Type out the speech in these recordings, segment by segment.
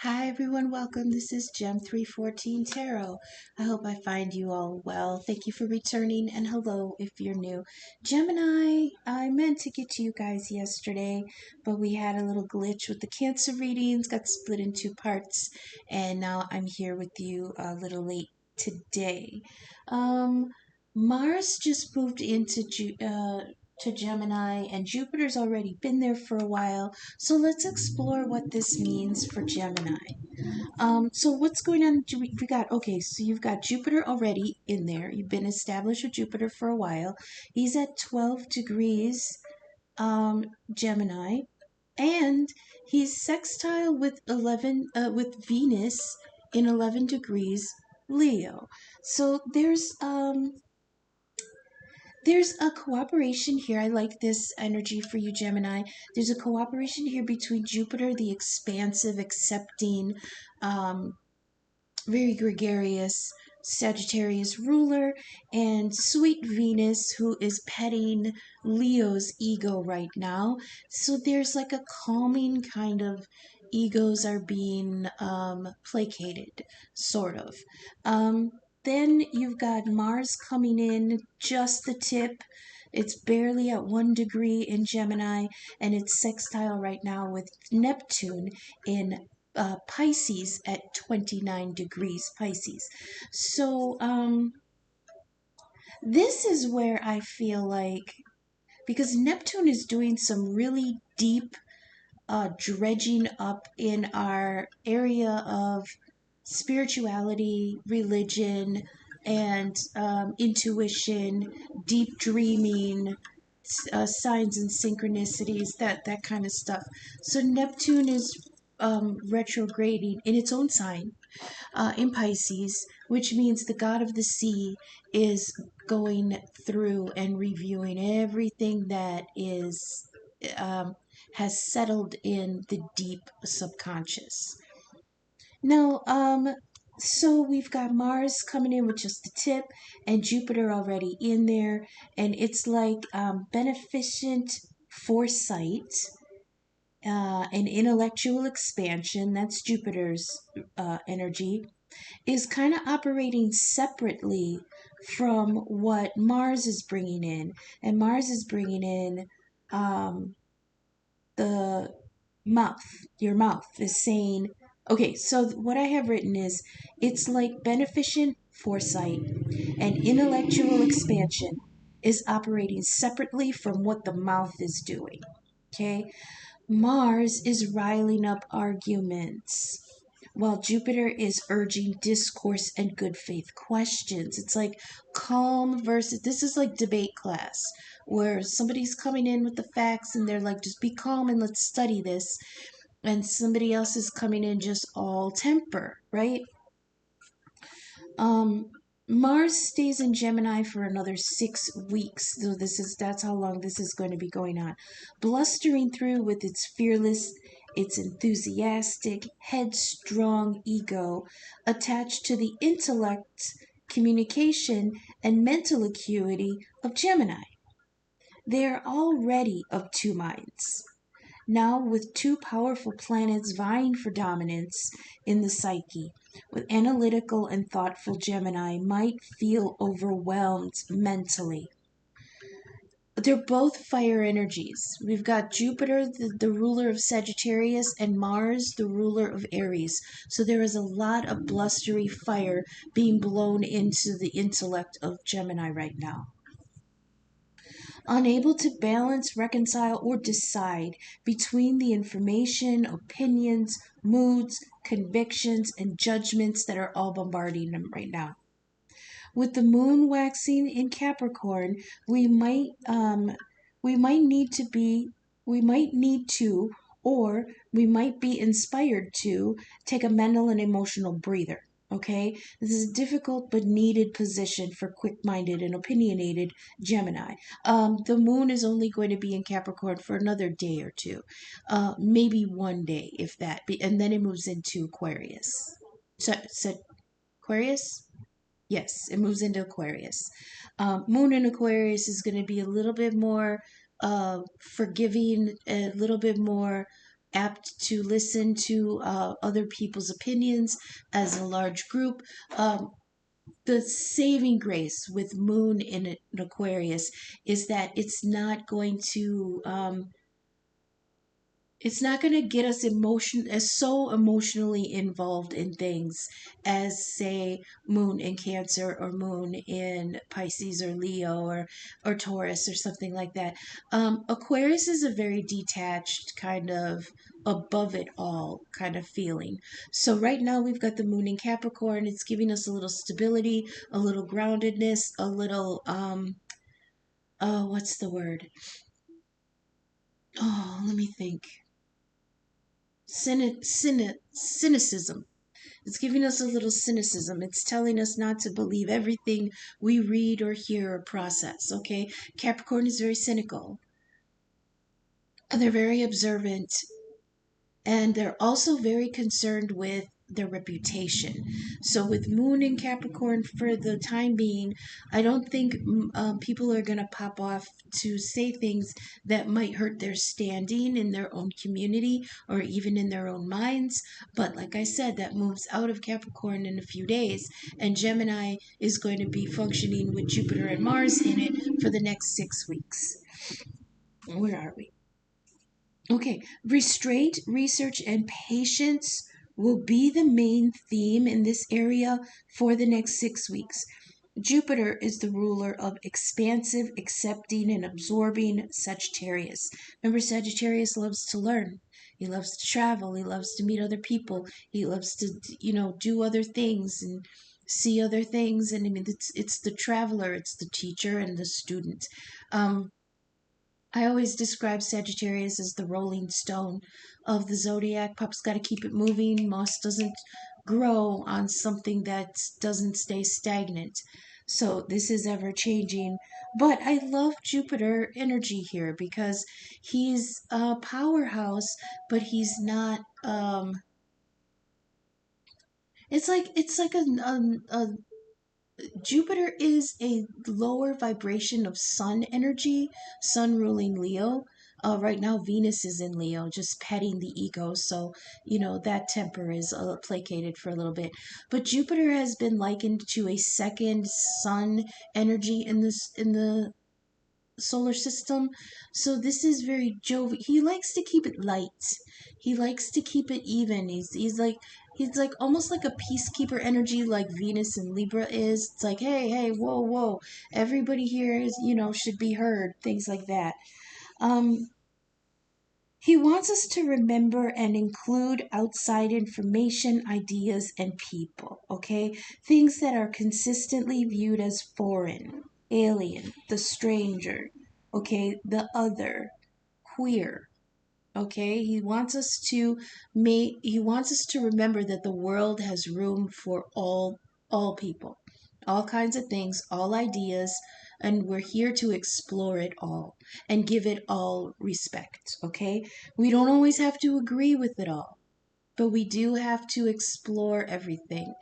Hi everyone, welcome. This is Gem 314 Tarot. I hope I find you all well. Thank you for returning and hello if you're new. Gemini, I meant to get to you guys yesterday, but we had a little glitch with the Cancer readings, got split in two parts, and now I'm here with you a little late today. Um, Mars just moved into to Gemini, and Jupiter's already been there for a while. So let's explore what this means for Gemini. So what's going on? We got, okay, so you've got Jupiter already in there. You've been established with Jupiter for a while. He's at 12 degrees Gemini, and he's sextile with 11 with Venus in 11 degrees Leo. So there's a cooperation here. I like this energy for you, Gemini. There's a cooperation here between Jupiter, the expansive, accepting, very gregarious Sagittarius ruler, and sweet Venus, who is petting Leo's ego right now. So there's like a calming kind of egos are being placated, sort of. Um, then you've got Mars coming in just the tip. It's barely at 1 degree in Gemini, and it's sextile right now with Neptune in Pisces at 29 degrees Pisces. So this is where I feel like, because Neptune is doing some really deep dredging up in our area of spirituality, religion, and intuition, deep dreaming, signs and synchronicities, that kind of stuff. So Neptune is retrograding in its own sign in Pisces, which means the god of the sea is going through and reviewing everything that is um, has settled in the deep subconscious. Now, so we've got Mars coming in with just the tip, and Jupiter already in there, and it's like beneficent foresight, and intellectual expansion. That's Jupiter's energy, is kind of operating separately from what Mars is bringing in. And Mars is bringing in um, the mouth. Your mouth is saying, okay, so what I have written is it's like beneficent foresight and intellectual expansion is operating separately from what the mouth is doing. Okay? Mars is riling up arguments while Jupiter is urging discourse and good faith questions. It's like calm versus, this is like debate class where somebody's coming in with the facts and they're like, just be calm and let's study this. And somebody else is coming in just all temper, right? Um, Mars stays in Gemini for another 6 weeks. So that's how long this is going to be going on. Blustering through with its fearless, its enthusiastic, headstrong ego attached to the intellect, communication, and mental acuity of Gemini. They are already of two minds. Now, with two powerful planets vying for dominance in the psyche, with analytical and thoughtful Gemini might feel overwhelmed mentally. They're both fire energies. We've got Jupiter, the ruler of Sagittarius, and Mars, the ruler of Aries. So there is a lot of blustery fire being blown into the intellect of Gemini right now. Unable to balance, reconcile, or decide between the information, opinions, moods, convictions, and judgments that are all bombarding them right now. With the moon waxing in Capricorn, we might need to be, we might need to, or we might be inspired to take a mental and emotional breather. Okay, this is a difficult but needed position for quick-minded and opinionated Gemini. The moon is only going to be in Capricorn for another day or two, maybe one day, if that, and then it moves into Aquarius. So Aquarius? Yes, it moves into Aquarius. Moon in Aquarius is going to be a little bit more forgiving, a little bit more apt to listen to other people's opinions as a large group. The saving grace with Moon in Aquarius is that it's not going to get us so emotionally involved in things as, say, Moon in Cancer or Moon in Pisces or Leo or Taurus or something like that. Aquarius is a very detached kind of above it all kind of feeling. So right now we've got the Moon in Capricorn. It's giving us a little stability, a little groundedness, a little oh, what's the word? Oh, let me think. Cynicism. It's giving us a little cynicism. It's telling us not to believe everything we read or hear or process, okay? Capricorn is very cynical. They're very observant, and they're also very concerned with their reputation. So with Moon in Capricorn, for the time being, I don't think people are going to pop off to say things that might hurt their standing in their own community or even in their own minds. But like I said, that moves out of Capricorn in a few days, and Gemini is going to be functioning with Jupiter and Mars in it for the next 6 weeks. Where are we? Okay, restraint, research, and patience will be the main theme in this area for the next 6 weeks. Jupiter is the ruler of expansive, accepting, and absorbing Sagittarius. Remember, Sagittarius loves to learn. He loves to travel. He loves to meet other people. He loves to, do other things and see other things. And I mean, it's the traveler, it's the teacher, and the student. I always describe Sagittarius as the rolling stone of the zodiac. Pup's got to keep it moving. Moss doesn't grow on something that doesn't stay stagnant. So this is ever changing. But I love Jupiter energy here because he's a powerhouse, but he's not. It's like a Jupiter is a lower vibration of Sun energy, Sun ruling Leo. Right now, Venus is in Leo, just petting the ego. So, that temper is placated for a little bit. But Jupiter has been likened to a second Sun energy in the solar system. So this is very jovial. He likes to keep it light. He likes to keep it even. He's like almost like a peacekeeper energy, like Venus and Libra is. It's like, hey, whoa, whoa, everybody here is, should be heard. Things like that. Um, he wants us to remember and include outside information, ideas, and people, okay? Things that are consistently viewed as foreign, alien, the stranger, okay, the other, queer, okay? He wants us to remember that the world has room for all people, all kinds of things, all ideas, and we're here to explore it all and give it all respect, okay? We don't always have to agree with it all, but we do have to explore everything.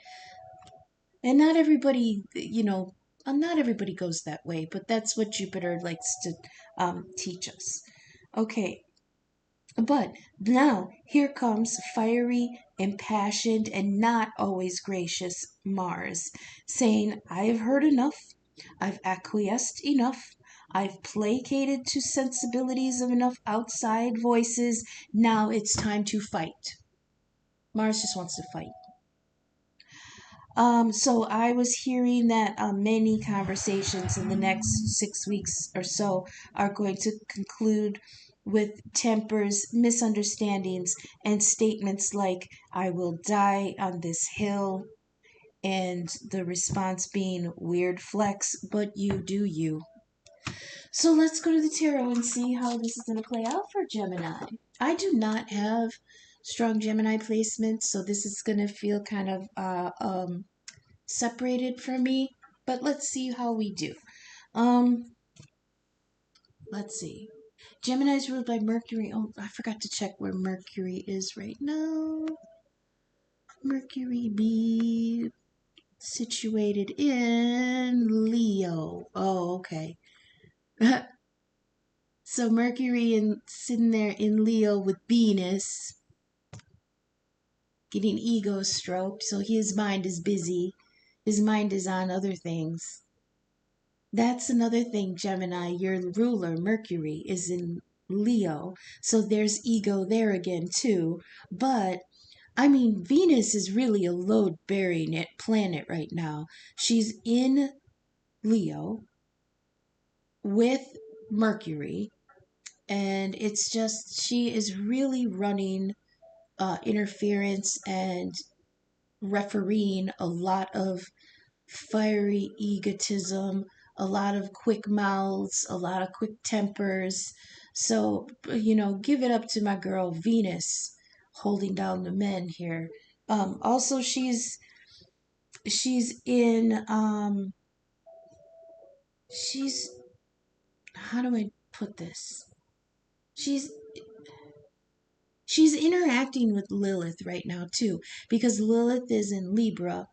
And not everybody goes that way, but that's what Jupiter likes to teach us. Okay, but now here comes fiery, impassioned, and not always gracious Mars, saying, I've heard enough, I've acquiesced enough, I've placated to sensibilities of enough outside voices, now it's time to fight. Mars just wants to fight. So I was hearing that many conversations in the next 6 weeks or so are going to conclude with tempers, misunderstandings, and statements like, I will die on this hill, and the response being, weird flex, but you do you. So let's go to the tarot and see how this is going to play out for Gemini. I do not have strong Gemini placements, so this is going to feel kind of separated from me, but let's see how we do. Um, let's see. Gemini is ruled by Mercury. Oh, I forgot to check where Mercury is right now. Mercury be situated in Leo. Oh, okay. So Mercury and sitting there in Leo with Venus, getting ego stroked. So his mind is busy. His mind is on other things. That's another thing, Gemini. Your ruler, Mercury, is in Leo. So there's ego there again, too. But I mean, Venus is really a load bearing planet right now. She's in Leo with Mercury, and it's just she is really running interference and refereeing a lot of fiery egotism, a lot of quick mouths, a lot of quick tempers. So, give it up to my girl Venus holding down the men here. Also, she's in she's how do I put this? She's she's interacting with Lilith right now too, because Lilith is in Libra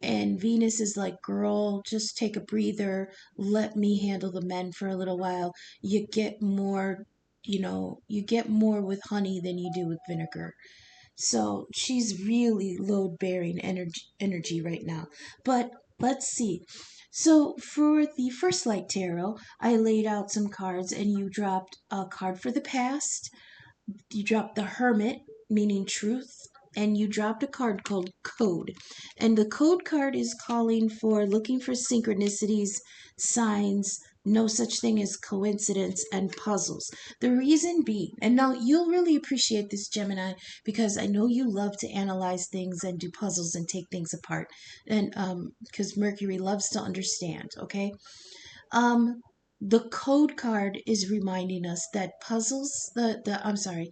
and Venus is like, girl, just take a breather, let me handle the men for a little while. You get more, you get more with honey than you do with vinegar. So she's really load bearing energy right now. But let's see. So for the first light tarot, I laid out some cards and you dropped a card for the past, you dropped the Hermit, meaning truth, and you dropped a card called Code. And the Code card is calling for looking for synchronicities, signs, no such thing as coincidence, and puzzles. The reason being, and now you'll really appreciate this, Gemini, because I know you love to analyze things and do puzzles and take things apart. And because Mercury loves to understand, okay? Um, the Code card is reminding us that puzzles, I'm sorry,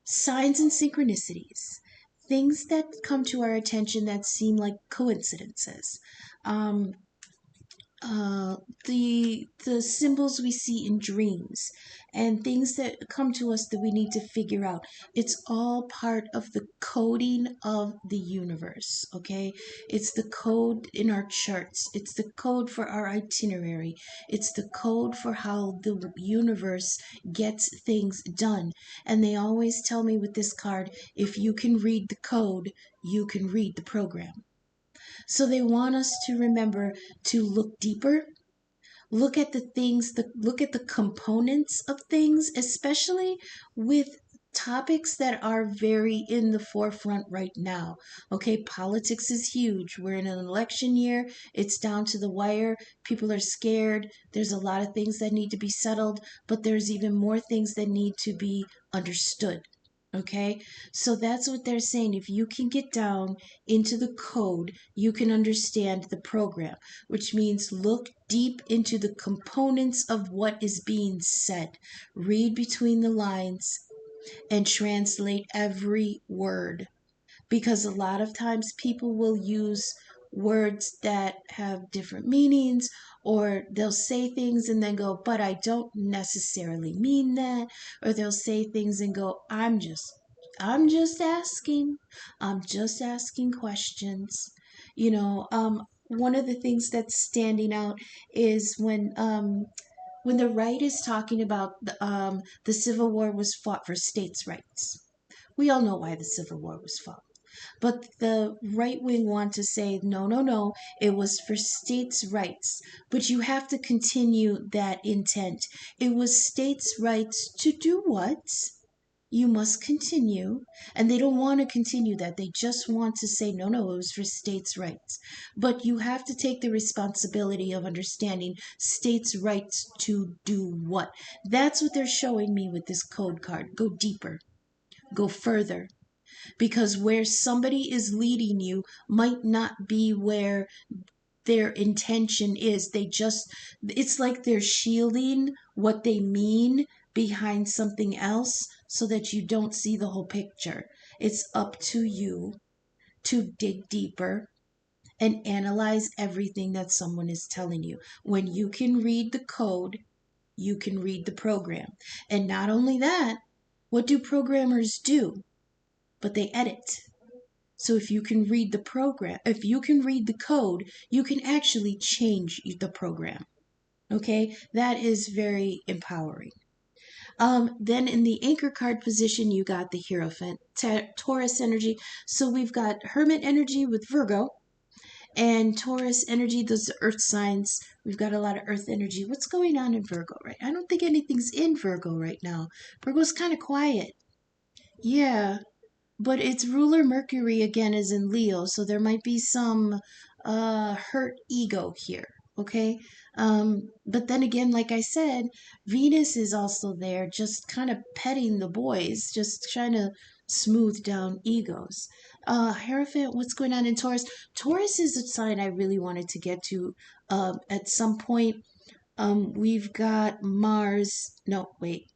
signs and synchronicities, things that come to our attention that seem like coincidences. Um, uh, the symbols we see in dreams and things that come to us that we need to figure out. It's all part of the coding of the universe, okay? It's the code in our charts. It's the code for our itinerary. It's the code for how the universe gets things done. And they always tell me with this card, if you can read the code, you can read the program. So they want us to remember to look deeper, look at look at the components of things, especially with topics that are very in the forefront right now. Okay, politics is huge. We're in an election year. It's down to the wire. People are scared. There's a lot of things that need to be settled, but there's even more things that need to be understood. Okay, so that's what they're saying. If you can get down into the code, you can understand the program, which means look deep into the components of what is being said. Read between the lines and translate every word, because a lot of times people will use words that have different meanings, or they'll say things and then go, but I don't necessarily mean that, or they'll say things and go, I'm just asking, I'm just asking questions. One of the things that's standing out is when the right is talking about the Civil War was fought for states' rights. We all know why the Civil War was fought. But the right wing want to say, no, no, no, it was for states' rights. But you have to continue that intent. It was states' rights to do what? You must continue. And they don't want to continue that. They just want to say, no, no, it was for states' rights. But you have to take the responsibility of understanding states' rights to do what. That's what they're showing me with this code card. Go deeper, go further, because where somebody is leading you might not be where their intention is. It's like they're shielding what they mean behind something else so that you don't see the whole picture. It's up to you to dig deeper and analyze everything that someone is telling you. When you can read the code, you can read the program. And not only that, what do programmers do? But they edit. So if you can read the program, if you can read the code, you can actually change the program. Okay? That is very empowering. Then in the anchor card position, you got the Hierophant, Taurus energy. So we've got Hermit energy with Virgo and Taurus energy. Those are earth signs. We've got a lot of earth energy. What's going on in Virgo, right? I don't think anything's in Virgo right now. Virgo's kind of quiet. Yeah, but its ruler Mercury again is in Leo, so there might be some hurt ego here. Okay. But then again, like I said, Venus is also there, just kind of petting the boys, just trying to smooth down egos. Hierophant, what's going on in Taurus? Taurus is a sign I really wanted to get to at some point. We've got Mars. No, wait.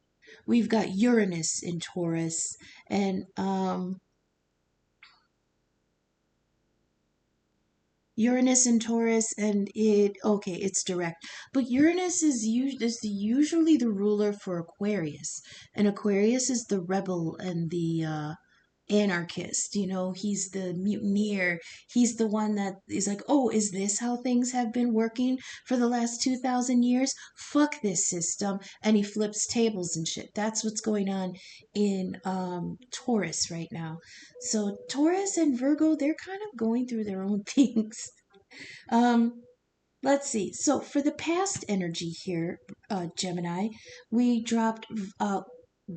We've got Uranus in Taurus, and Uranus and Taurus, and it's direct. But Uranus is usually the ruler for Aquarius, and Aquarius is the rebel and the anarchist. He's the mutineer. He's the one that is like, oh, is this how things have been working for the last 2,000 years? Fuck this system. And he flips tables and shit. That's what's going on in Taurus right now. So Taurus and Virgo, they're kind of going through their own things. Um, Let's see. So for the past energy here, Gemini, we dropped uh,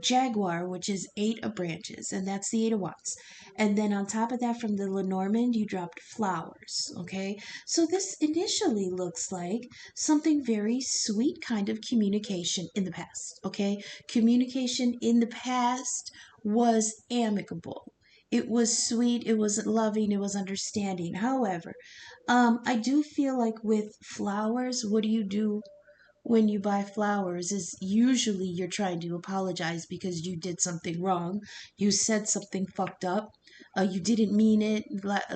Jaguar, which is eight of branches, and that's the Eight of Wands. And then on top of that, from the Lenormand, you dropped flowers. Okay. So this initially looks like something very sweet kind of communication in the past. Okay. Communication in the past was amicable. It was sweet, it was loving, it was understanding. However, I do feel like with flowers, what do you do when you buy flowers? Is usually you're trying to apologize because you did something wrong. You said something fucked up. You didn't mean it.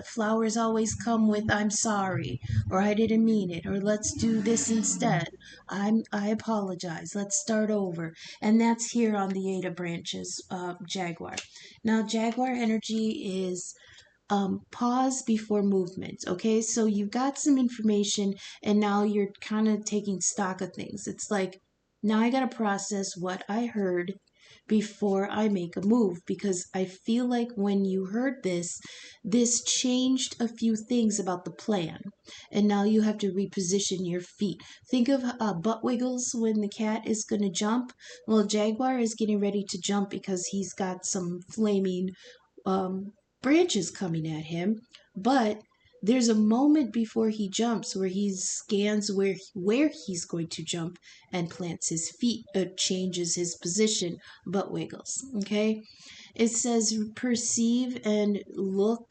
Flowers always come with "I'm sorry" or "I didn't mean it" or "Let's do this instead." I apologize. Let's start over. And that's here on the Eight of Branches, Jaguar. Now, Jaguar energy is pause before movement. Okay, so you've got some information and now you're kind of taking stock of things. It's like, now I got to process what I heard before I make a move, because I feel like when you heard this changed a few things about the plan, and now you have to reposition your feet. Think of butt wiggles when the cat is going to jump. Well, Jaguar is getting ready to jump because he's got some flaming um, branches coming at him, but there's a moment before he jumps where he scans where he's going to jump and plants his feet, changes his position, butt wiggles. Okay, it says perceive and look.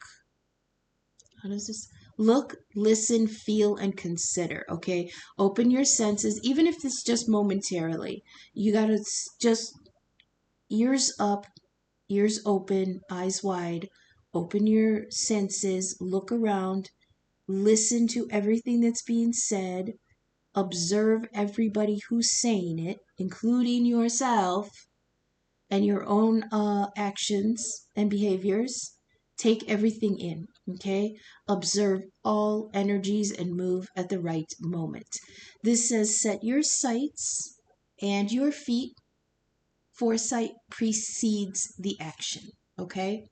How does this? Look, listen, feel, and consider. Okay, open your senses, even if it's just momentarily. You gotta just ears up, ears open, eyes wide. Open your senses, look around, listen to everything that's being said, observe everybody who's saying it, including yourself and your own actions and behaviors. Take everything in, okay? Observe all energies and move at the right moment. This says set your sights and your feet. Foresight precedes the action, okay?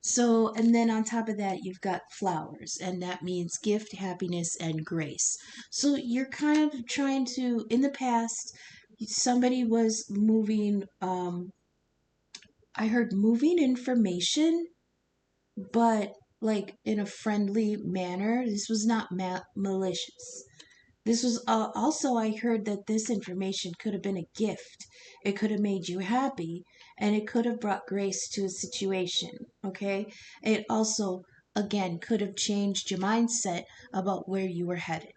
So, and then on top of that, you've got flowers, and that means gift, happiness, and grace. So you're kind of trying to, in the past, somebody was moving, I heard moving information, but like in a friendly manner. This was not malicious. This was also, I heard that this information could have been a gift. It could have made you happy and it could have brought grace to a situation. Okay. It also, again, could have changed your mindset about where you were headed.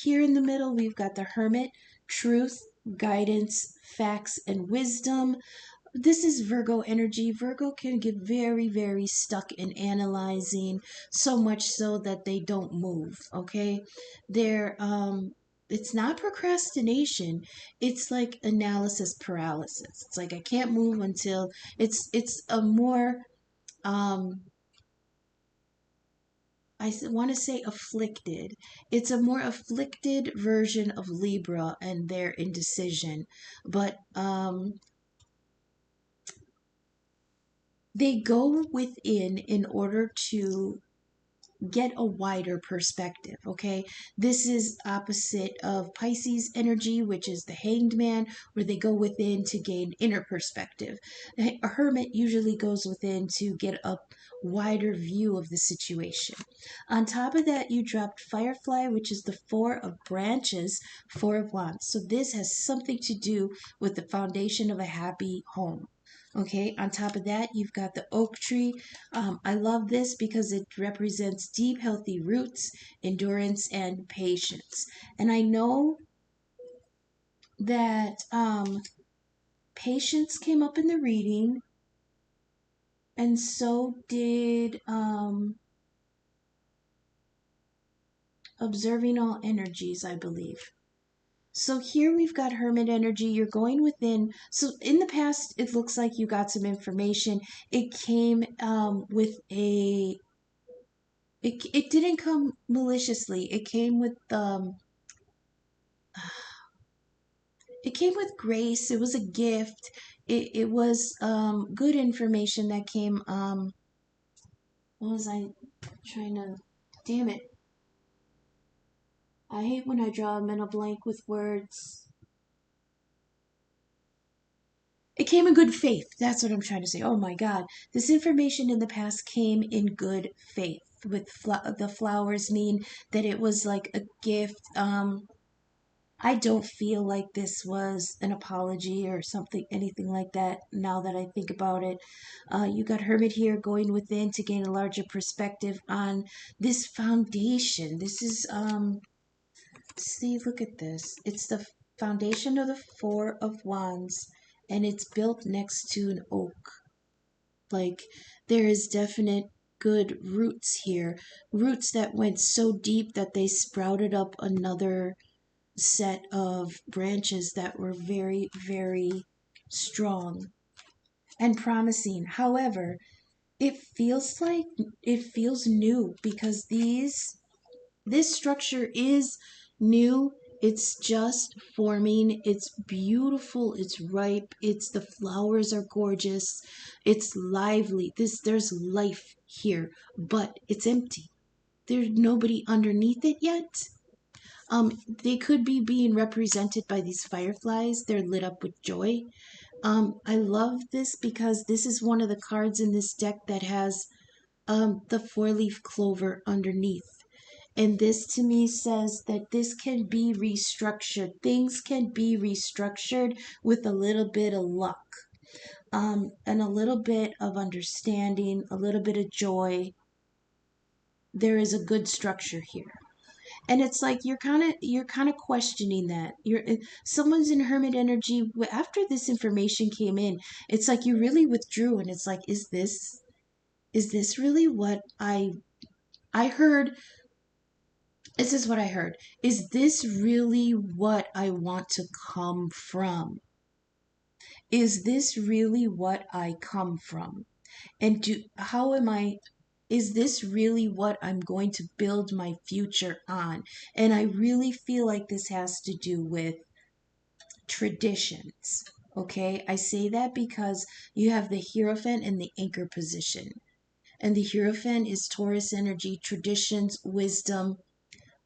Here in the middle, we've got the Hermit, truth, guidance, facts, and wisdom. This is Virgo energy. Virgo can get very, very stuck in analyzing, so much so that they don't move. Okay, they're it's not procrastination. It's like analysis paralysis. It's like I can't move until it's a more um want to say afflicted. It's a more afflicted version of Libra and their indecision. But they go within in order to get a wider perspective, okay? This is opposite of Pisces energy, which is the hanged man, where they go within to gain inner perspective. A hermit usually goes within to get a wider view of the situation. On top of that, you dropped Firefly, which is the Four of Branches, Four of Wands. So this has something to do with the foundation of a happy home. Okay, on top of that, you've got the oak tree. I love this because it represents deep, healthy roots, endurance, and patience. And I know that patience came up in the reading, and so did observing all energies, I believe. So here we've got hermit energy. You're going within. So in the past, it looks like you got some information. It came with a. It didn't come maliciously. It came with grace. It was a gift. It was good information that came. What was I trying to? Damn it! I hate when I draw a mental blank with words. It came in good faith. That's what I'm trying to say. Oh my God. This information in the past came in good faith. With the flowers mean that it was like a gift. I don't feel like this was an apology or something, anything like that, now that I think about it. You got Hermit here going within to gain a larger perspective on this foundation. This is, see, look at this. It's the foundation of the Four of Wands, and it's built next to an oak. Like, there is definite good roots here. Roots that went so deep that they sprouted up another set of branches that were very, very strong and promising. However, it feels new because this structure is new. It's just forming. It's beautiful. It's ripe. The flowers are gorgeous. It's lively. There's life here, but it's empty. There's nobody underneath it yet. They could be being represented by these fireflies. They're lit up with joy. I love this because this is one of the cards in this deck that has the four-leaf clover underneath. And this to me says that this can be restructured. Things can be restructured with a little bit of luck, and a little bit of understanding, a little bit of joy. There is a good structure here. And it's like you're kind of questioning that someone's in hermit energy after this information came in. It's like you really withdrew, and it's like, is this really what I heard? This is what I heard. Is this really what I want to come from? Is this really what I come from? And how am I, is this really what I'm going to build my future on? And I really feel like this has to do with traditions. Okay, I say that because you have the Hierophant and the anchor position. And the Hierophant is Taurus energy, traditions, wisdom,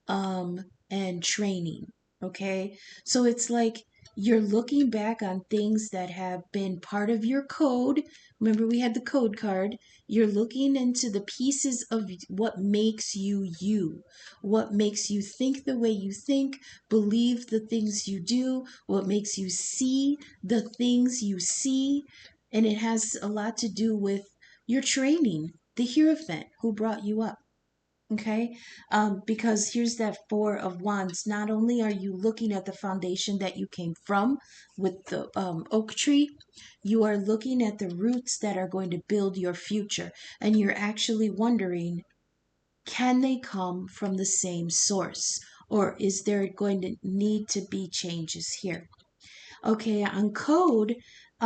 and training. Okay, so it's like you're looking back on things that have been part of your code. Remember, we had the code card. You're looking into the pieces of what makes you you, what makes you think the way you think, believe the things you do, what makes you see the things you see. And it has a lot to do with your training, the Hierophant who brought you up. Okay, because here's that Four of Wands. Not only are you looking at the foundation that you came from with the oak tree, you are looking at the roots that are going to build your future. And you're actually wondering, can they come from the same source? Or is there going to need to be changes here? Okay, on code,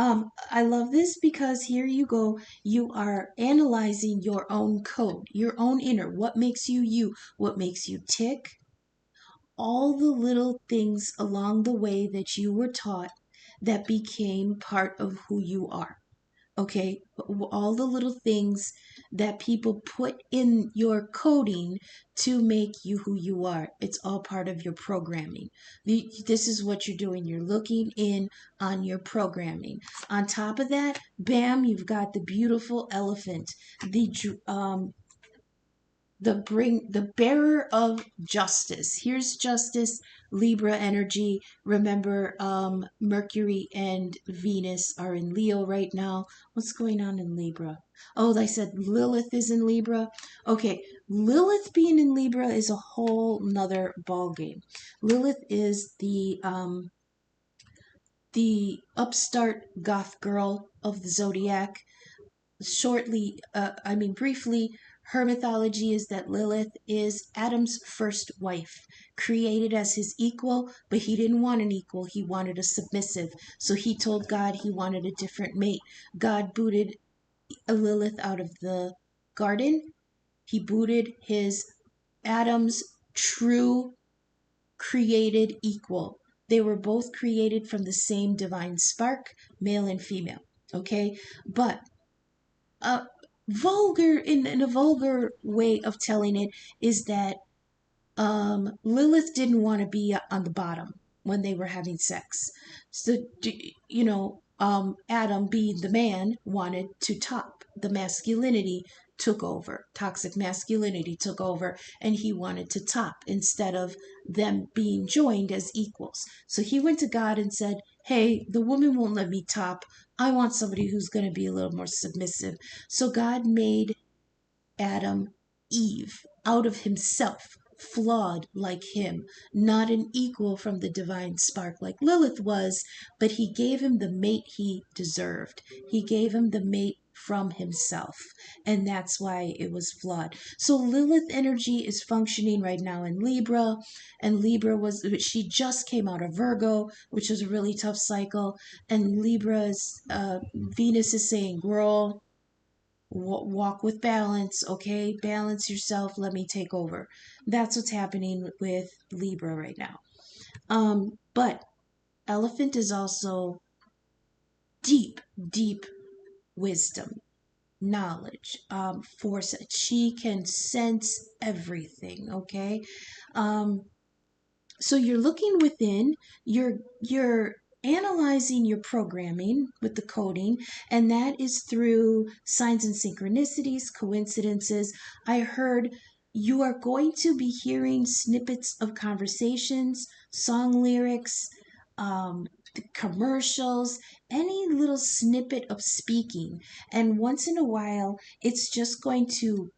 I love this because here you go. You are analyzing your own code, your own inner. What makes you you? What makes you tick? All the little things along the way that you were taught that became part of who you are. Okay, all the little things that people put in your coding to make you who you are. It's all part of your programming. This is what you're doing. You're looking in on your programming. On top of that, bam, you've got the beautiful elephant, the bearer of justice. Here's justice, Libra energy. Remember, Mercury and Venus are in Leo right now. What's going on in Libra? Oh, I said Lilith is in Libra. Okay, Lilith being in Libra is a whole nother ball game. Lilith is the upstart goth girl of the zodiac. Briefly, her mythology is that Lilith is Adam's first wife, created as his equal, but he didn't want an equal, he wanted a submissive. So he told God he wanted a different mate. God booted Lilith out of the garden. He booted his Adam's true created equal. They were both created from the same divine spark, male and female. Okay? But uh, in a vulgar way of telling it is that Lilith didn't want to be on the bottom when they were having sex. So, Adam, being the man, wanted to top. The masculinity took over. Toxic masculinity took over, and he wanted to top instead of them being joined as equals. So he went to God and said, hey, the woman won't let me top. I want somebody who's going to be a little more submissive. So God made Adam Eve out of himself, flawed like him, not an equal from the divine spark like Lilith was, but he gave him the mate he deserved. He gave him the mate from himself, and that's why it was flawed. So Lilith energy is functioning right now in Libra, and she just came out of Virgo, which was a really tough cycle, and Libra's Venus is saying, girl, walk with balance, okay? Balance yourself. Let me take over. That's what's happening with Libra right now. But Elephant is also deep, deep wisdom, knowledge, foresight. She can sense everything, okay? Um, so you're looking within, you're analyzing your programming with the coding, and that is through signs and synchronicities, coincidences. I heard you are going to be hearing snippets of conversations, song lyrics, um, commercials, any little snippet of speaking. And once in a while, it's just going to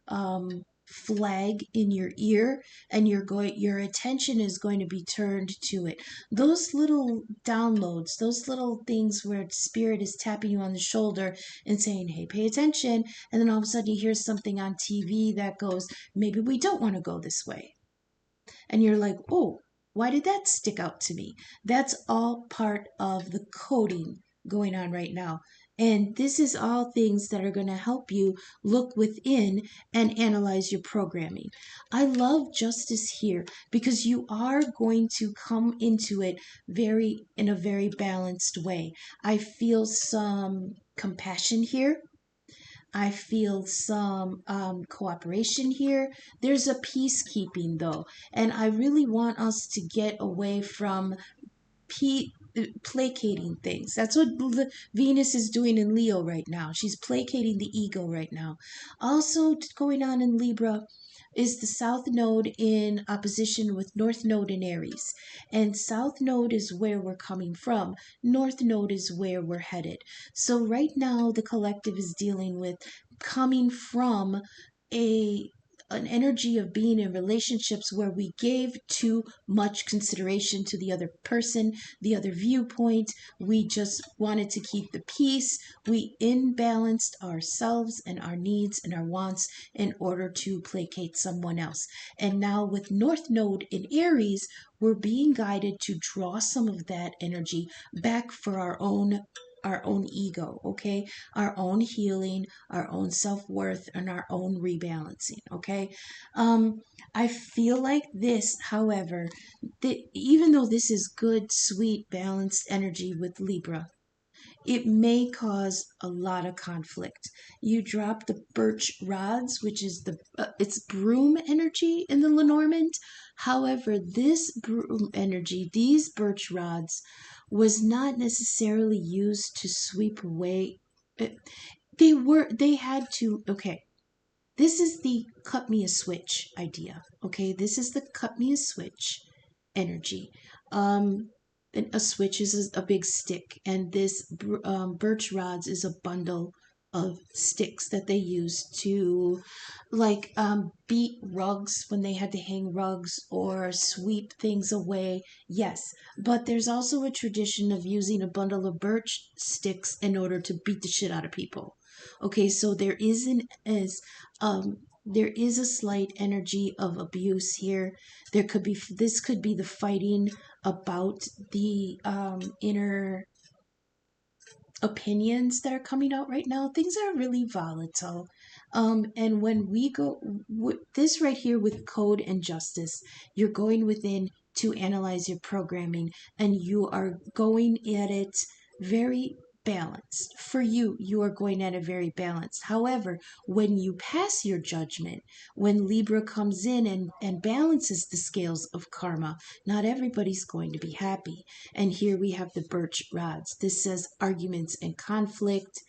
flag in your ear, and your attention is going to be turned to it. Those little downloads, those little things where spirit is tapping you on the shoulder and saying, hey, pay attention, and then all of a sudden you hear something on TV that goes, maybe we don't want to go this way, and you're like, oh, why did that stick out to me? That's all part of the coding going on right now. And this is all things that are going to help you look within and analyze your programming. I love justice here because you are going to come into it in a very balanced way. I feel some compassion here. I feel some cooperation here. There's a peacekeeping though, and I really want us to get away from placating things. That's what Venus is doing in Leo right now. She's placating the ego right now. Also going on in Libra is the South Node in opposition with North Node in Aries. And South Node is where we're coming from. North Node is where we're headed. So right now the collective is dealing with coming from a an energy of being in relationships where we gave too much consideration to the other person, the other viewpoint. We just wanted to keep the peace. We imbalanced ourselves and our needs and our wants in order to placate someone else. And now with North Node in Aries, we're being guided to draw some of that energy back for our own our own ego, okay? Our own healing, our own self-worth, and our own rebalancing, okay? I feel like this, however, that even though this is good, sweet, balanced energy with Libra, it may cause a lot of conflict. You drop the birch rods, which is it's broom energy in the Lenormand. However, this broom energy, these birch rods, was not necessarily used to sweep away. uh, they had to, okay. This is the cut me a switch idea. Okay, this is the cut me a switch energy. Um, a switch is a big stick, and this birch rods is a bundle of sticks that they used to, like, beat rugs when they had to hang rugs or sweep things away. Yes, but there's also a tradition of using a bundle of birch sticks in order to beat the shit out of people. Okay, so there is a slight energy of abuse here. This could be the fighting about the inner opinions that are coming out right now. Things are really volatile. And when we go, this right here with code and justice, you're going within to analyze your programming, and you are going at it very balanced. For you, you are going at it very balanced. However, when you pass your judgment, when Libra comes in and balances the scales of karma, not everybody's going to be happy. And here we have the birch rods. This says arguments and conflict.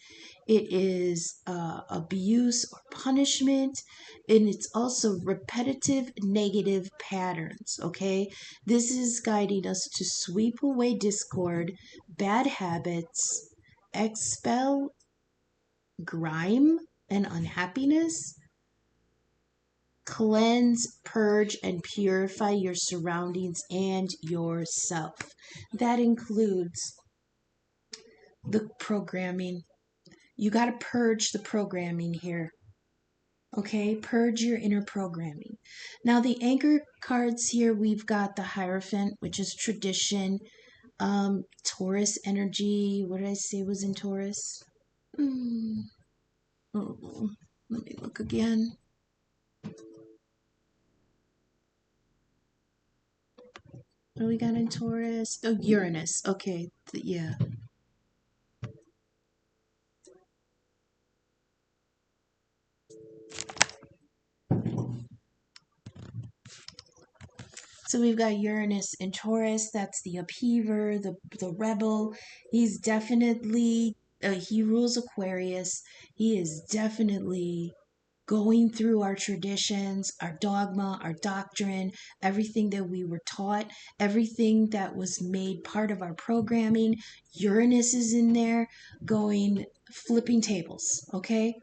It is abuse or punishment. And it's also repetitive negative patterns. Okay. This is guiding us to sweep away discord, bad habits, expel grime and unhappiness, cleanse, purge, and purify your surroundings and yourself. That includes the programming. You got to purge the programming here. Okay, purge your inner programming. Now, the anchor cards here, we've got the Hierophant, which is tradition, Taurus energy. What did I say was in Taurus? Oh, let me look again. What do we got in Taurus? Oh, Uranus. Okay, yeah. So we've got Uranus in Taurus. That's the upheaver, the rebel. He's definitely he rules Aquarius. He is definitely going through our traditions, our dogma, our doctrine, everything that we were taught, everything that was made part of our programming. Uranus is in there going flipping tables, okay?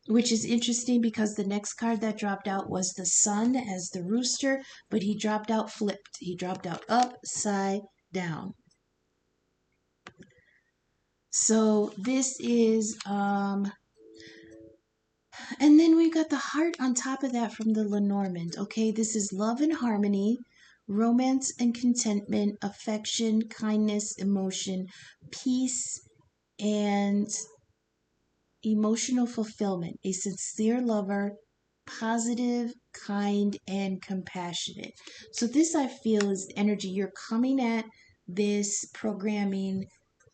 Which is interesting because the next card that dropped out was the sun as the rooster, but he dropped out flipped. He dropped out upside down. So this is and then we've got the heart on top of that from the Lenormand. Okay, this is love and harmony, romance and contentment, affection, kindness, emotion, peace, and emotional fulfillment. A sincere lover, positive, kind, and compassionate. So this, I feel, is energy. You're coming at this programming,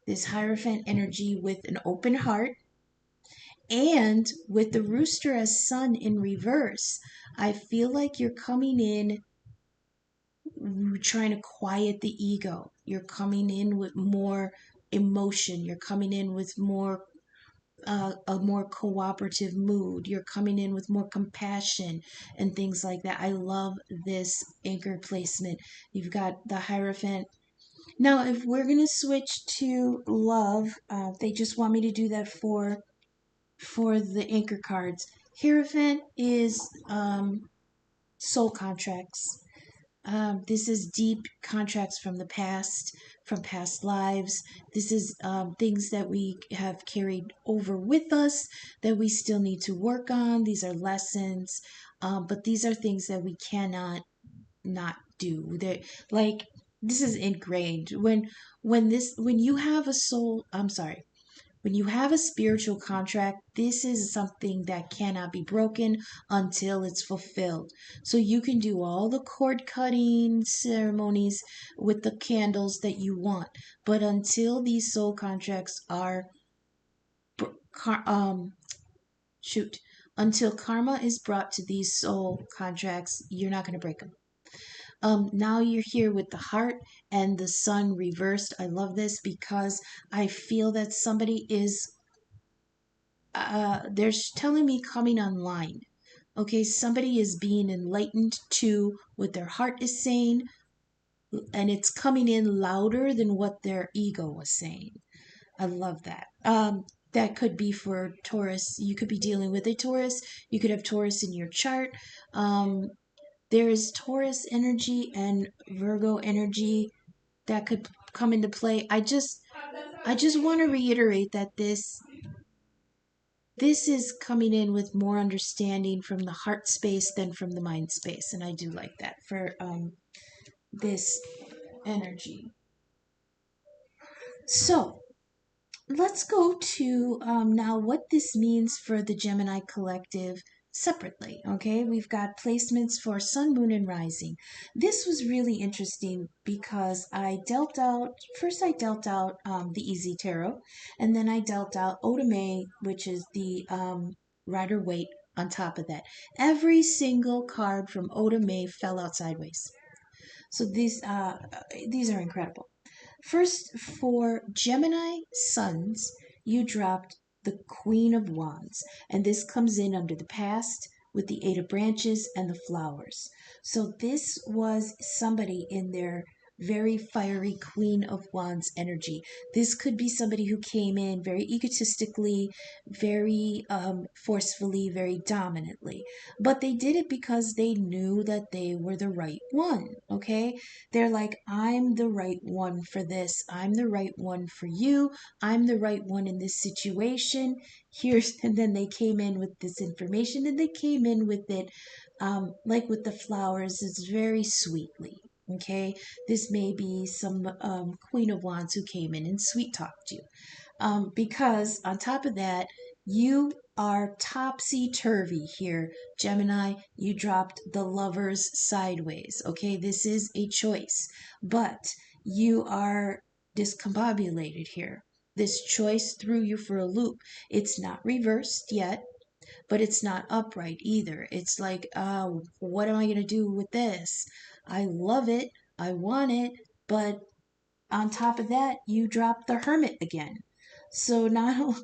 this Hierophant energy with an open heart. And with the rooster as sun in reverse, I feel like you're coming in trying to quiet the ego. You're coming in with more emotion. You're coming in with a more cooperative mood. You're coming in with more compassion and things like that. I love this anchor placement. You've got the Hierophant. Now, if we're going to switch to love, they just want me to do that for the anchor cards. Hierophant is soul contracts. This is deep contracts from past lives. This is things that we have carried over with us that we still need to work on. These are lessons, but these are things that we cannot not do. That, like, this is ingrained. When you have a soul, I'm sorry. When you have a spiritual contract, this is something that cannot be broken until it's fulfilled. So you can do all the cord cutting ceremonies with the candles that you want, but until these soul contracts are shoot, until karma is brought to these soul contracts, you're not going to break them. Now you're here with the heart and the sun reversed. I love this because I feel that somebody is, they're telling me coming online. Okay, somebody is being enlightened to what their heart is saying, and it's coming in louder than what their ego was saying. I love that. That could be for Taurus. You could be dealing with a Taurus. You could have Taurus in your chart. There is Taurus energy and Virgo energy that could come into play. I just want to reiterate that this is coming in with more understanding from the heart space than from the mind space, and I do like that for this energy. So let's go to now what this means for the Gemini collective separately. Okay, we've got placements for Sun, Moon, and Rising. This was really interesting because I dealt out the Easy Tarot, and then I dealt out Oda-Mae, which is the Rider-Waite on top of that. Every single card from Oda-Mae fell out sideways. So these are incredible. First, for Gemini Suns, you dropped the Queen of Wands, and this comes in under the past with the Eight of Branches and the flowers. So this was somebody in their very fiery Queen of Wands energy. This could be somebody who came in very egotistically, very forcefully, very dominantly. But they did it because they knew that they were the right one, okay? They're like, I'm the right one for this. I'm the right one for you. I'm the right one in this situation. And then they came in with this information, and they came in with it, like with the flowers, it's very sweetly. Okay, this may be some Queen of Wands who came in and sweet talked you. Because on top of that, you are topsy-turvy here, Gemini. You dropped the Lovers sideways. Okay, this is a choice, but you are discombobulated here. This choice threw you for a loop. It's not reversed yet, but it's not upright either. It's like, what am I going to do with this? I love it. I want it, but on top of that, you drop the Hermit again. So now,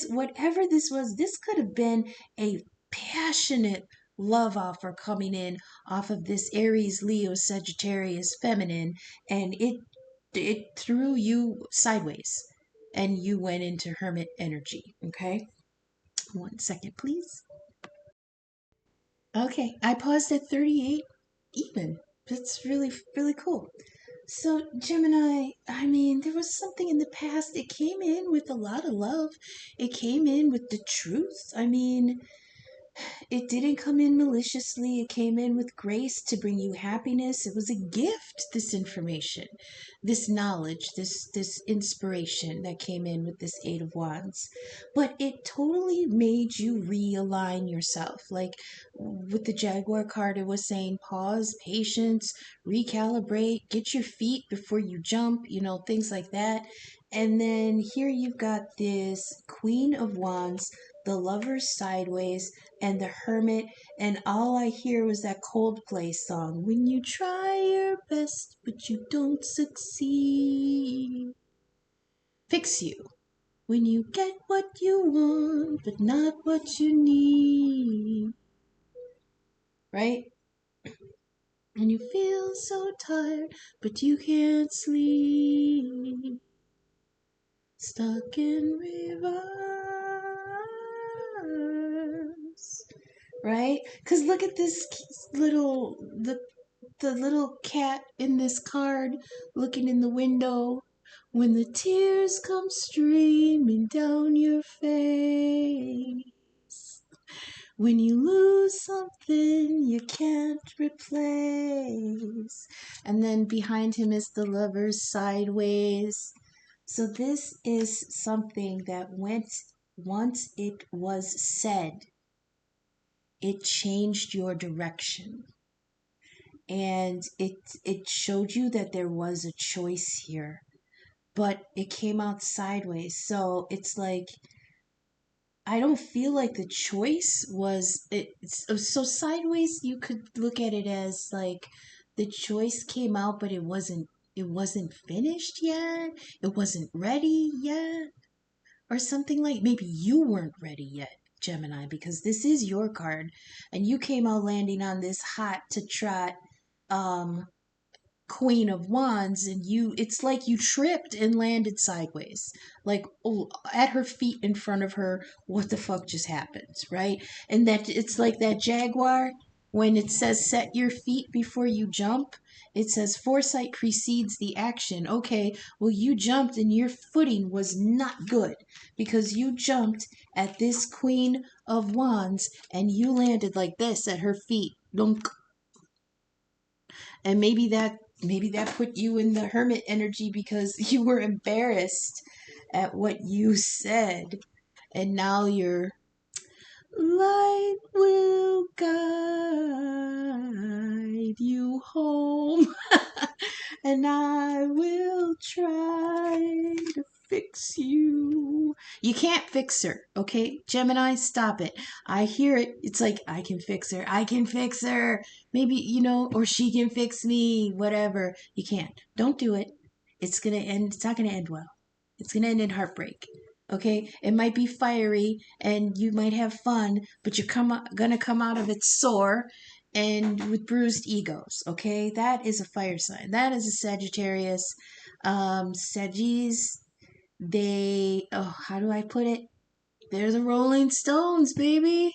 whatever this was, this could have been a passionate love offer coming in off of this Aries, Leo, Sagittarius, feminine, and it threw you sideways, and you went into Hermit energy. Okay, 1 second, please. Okay, I paused at 38 even. That's really, really cool. So, Gemini, I mean, there was something in the past. It came in with a lot of love. It came in with the truth. I mean, it didn't come in maliciously. It came in with grace to bring you happiness. It was a gift, this information, this knowledge, this inspiration that came in with this Eight of Wands. But it totally made you realign yourself. Like with the Jaguar card, it was saying pause, patience, recalibrate, get your feet before you jump, things like that. And then here you've got this Queen of Wands, the Lovers sideways, and the Hermit, and all I hear was that Coldplay song, when you try your best but you don't succeed. Fix you. When you get what you want but not what you need. Right? And you feel so tired but you can't sleep. Stuck in reverse. Right? Because look at this the little cat in this card looking in the window. When the tears come streaming down your face. When you lose something you can't replace. And then behind him is the Lovers sideways. So this is something that once it was said, it changed your direction. And it showed you that there was a choice here, but it came out sideways. So it's like I don't feel like the choice was it. So sideways, you could look at it as like the choice came out, but it wasn't finished yet. It wasn't ready yet, or something like maybe you weren't ready yet, Gemini, because this is your card, and you came out landing on this hot to trot um Queen of Wands, and it's like you tripped and landed sideways. Like, oh, at her feet in front of her, what the fuck just happened, right? And that it's like that jaguar when it says set your feet before you jump. It says foresight precedes the action. Okay, well, you jumped and your footing was not good because you jumped at this Queen of Wands and you landed like this at her feet. Dunk. And maybe that put you in the hermit energy because you were embarrassed at what you said, and now you're light will guide you home. And I will try to fix you. You can't fix her, okay? Gemini, stop it. I hear it. It's like, I can fix her. I can fix her. Maybe, or she can fix me, whatever. You can't. Don't do it. It's going to end. It's not going to end well. It's going to end in heartbreak. Okay? It might be fiery and you might have fun, but you're going to come out of it sore and with bruised egos. Okay, that is a fire sign. That is a Sagittarius. Sagis, how do I put it? They're the Rolling Stones, baby.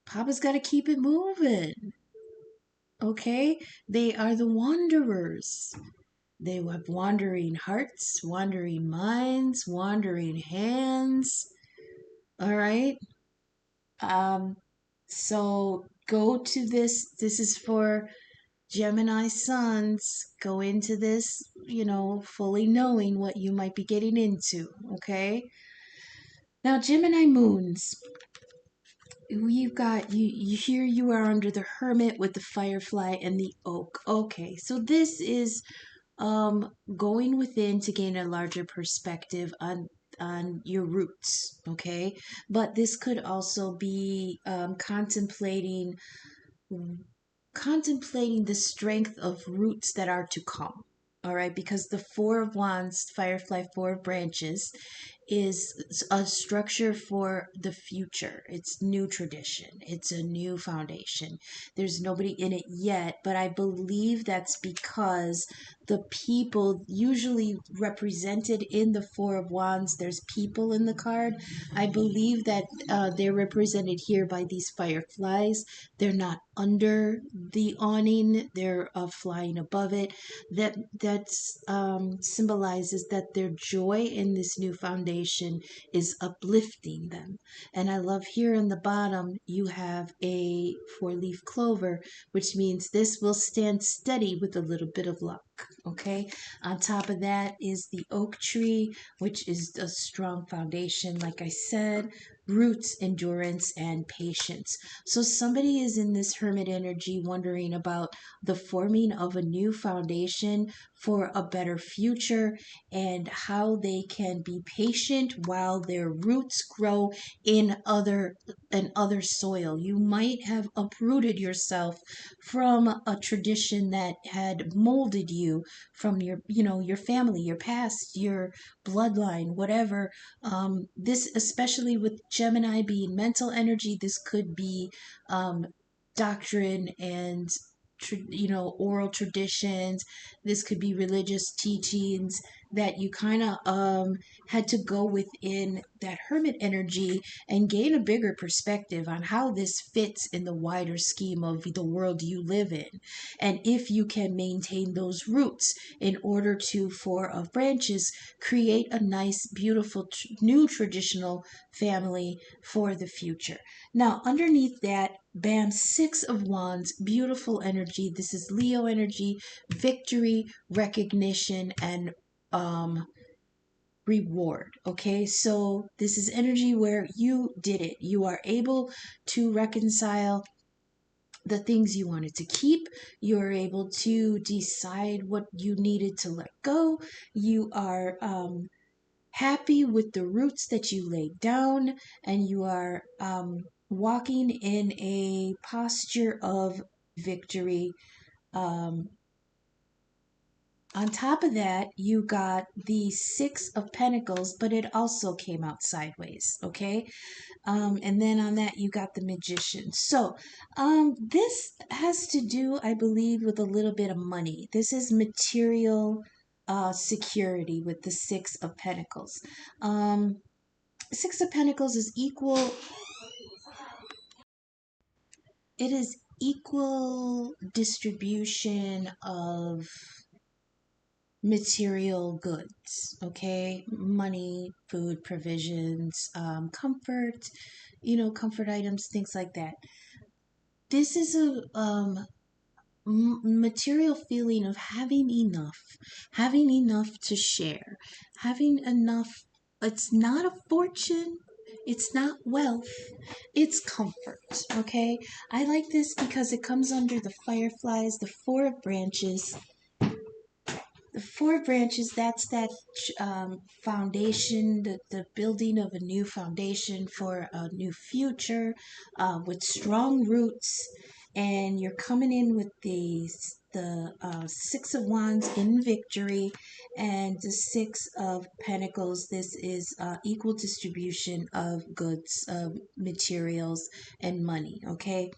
Papa's got to keep it moving. Okay, they are the wanderers. They have wandering hearts, wandering minds, wandering hands. All right. Um, so go to this. This is for Gemini sons. Go into this, fully knowing what you might be getting into. Okay. Now, Gemini moons. You've got you here you are under the hermit with the firefly and the oak. Okay. So this is going within to gain a larger perspective on your roots, okay? But this could also be contemplating the strength of roots that are to come. All right, because the Four of Wands, Firefly, Four of Branches, is a structure for the future. It's new tradition. It's a new foundation. There's nobody in it yet, but I believe that's because the people usually represented in the Four of Wands, there's people in the card. I believe that they're represented here by these fireflies. They're not under the awning, they're flying above it. That symbolizes that their joy in this new foundation is uplifting them. And I love here in the bottom you have a four-leaf clover, which means this will stand steady with a little bit of luck. Okay, on top of that is the oak tree, which is a strong foundation, like I said, roots, endurance, and patience. So somebody is in this hermit energy wondering about the forming of a new foundation for a better future and how they can be patient while their roots grow in other soil. You might have uprooted yourself from a tradition that had molded you from your family, your past, your bloodline, whatever. This, especially with Gemini being mental energy, this could be doctrine and oral traditions. This could be religious teachings that you kind of had to go within that hermit energy and gain a bigger perspective on how this fits in the wider scheme of the world you live in, and if you can maintain those roots in order to, four of branches, create a nice beautiful new traditional family for the future. Now underneath that, bam, Six of Wands, beautiful energy. This is Leo energy, victory, recognition, and reward. Okay, so this is energy where you did it. You are able to reconcile the things you wanted to keep. You are able to decide what you needed to let go. You are happy with the roots that you laid down, and you are walking in a posture of victory. Um, on top of that, you got the Six of Pentacles, but it also came out sideways, okay? And then on that, you got the Magician. So, this has to do, I believe, with a little bit of money. This is material security with the Six of Pentacles. Six of Pentacles is equal, it is equal distribution of material goods, okay? Money, food, provisions, comfort, comfort items, things like that. This is a material feeling of having enough to share, having enough. It's not a fortune, it's not wealth, it's comfort, okay? I like this because it comes under the fireflies, the Four of Branches. The Four Branches, that's that foundation, the building of a new foundation for a new future with strong roots. And you're coming in with the Six of Wands in victory and the Six of Pentacles. This is equal distribution of goods, materials, and money, okay?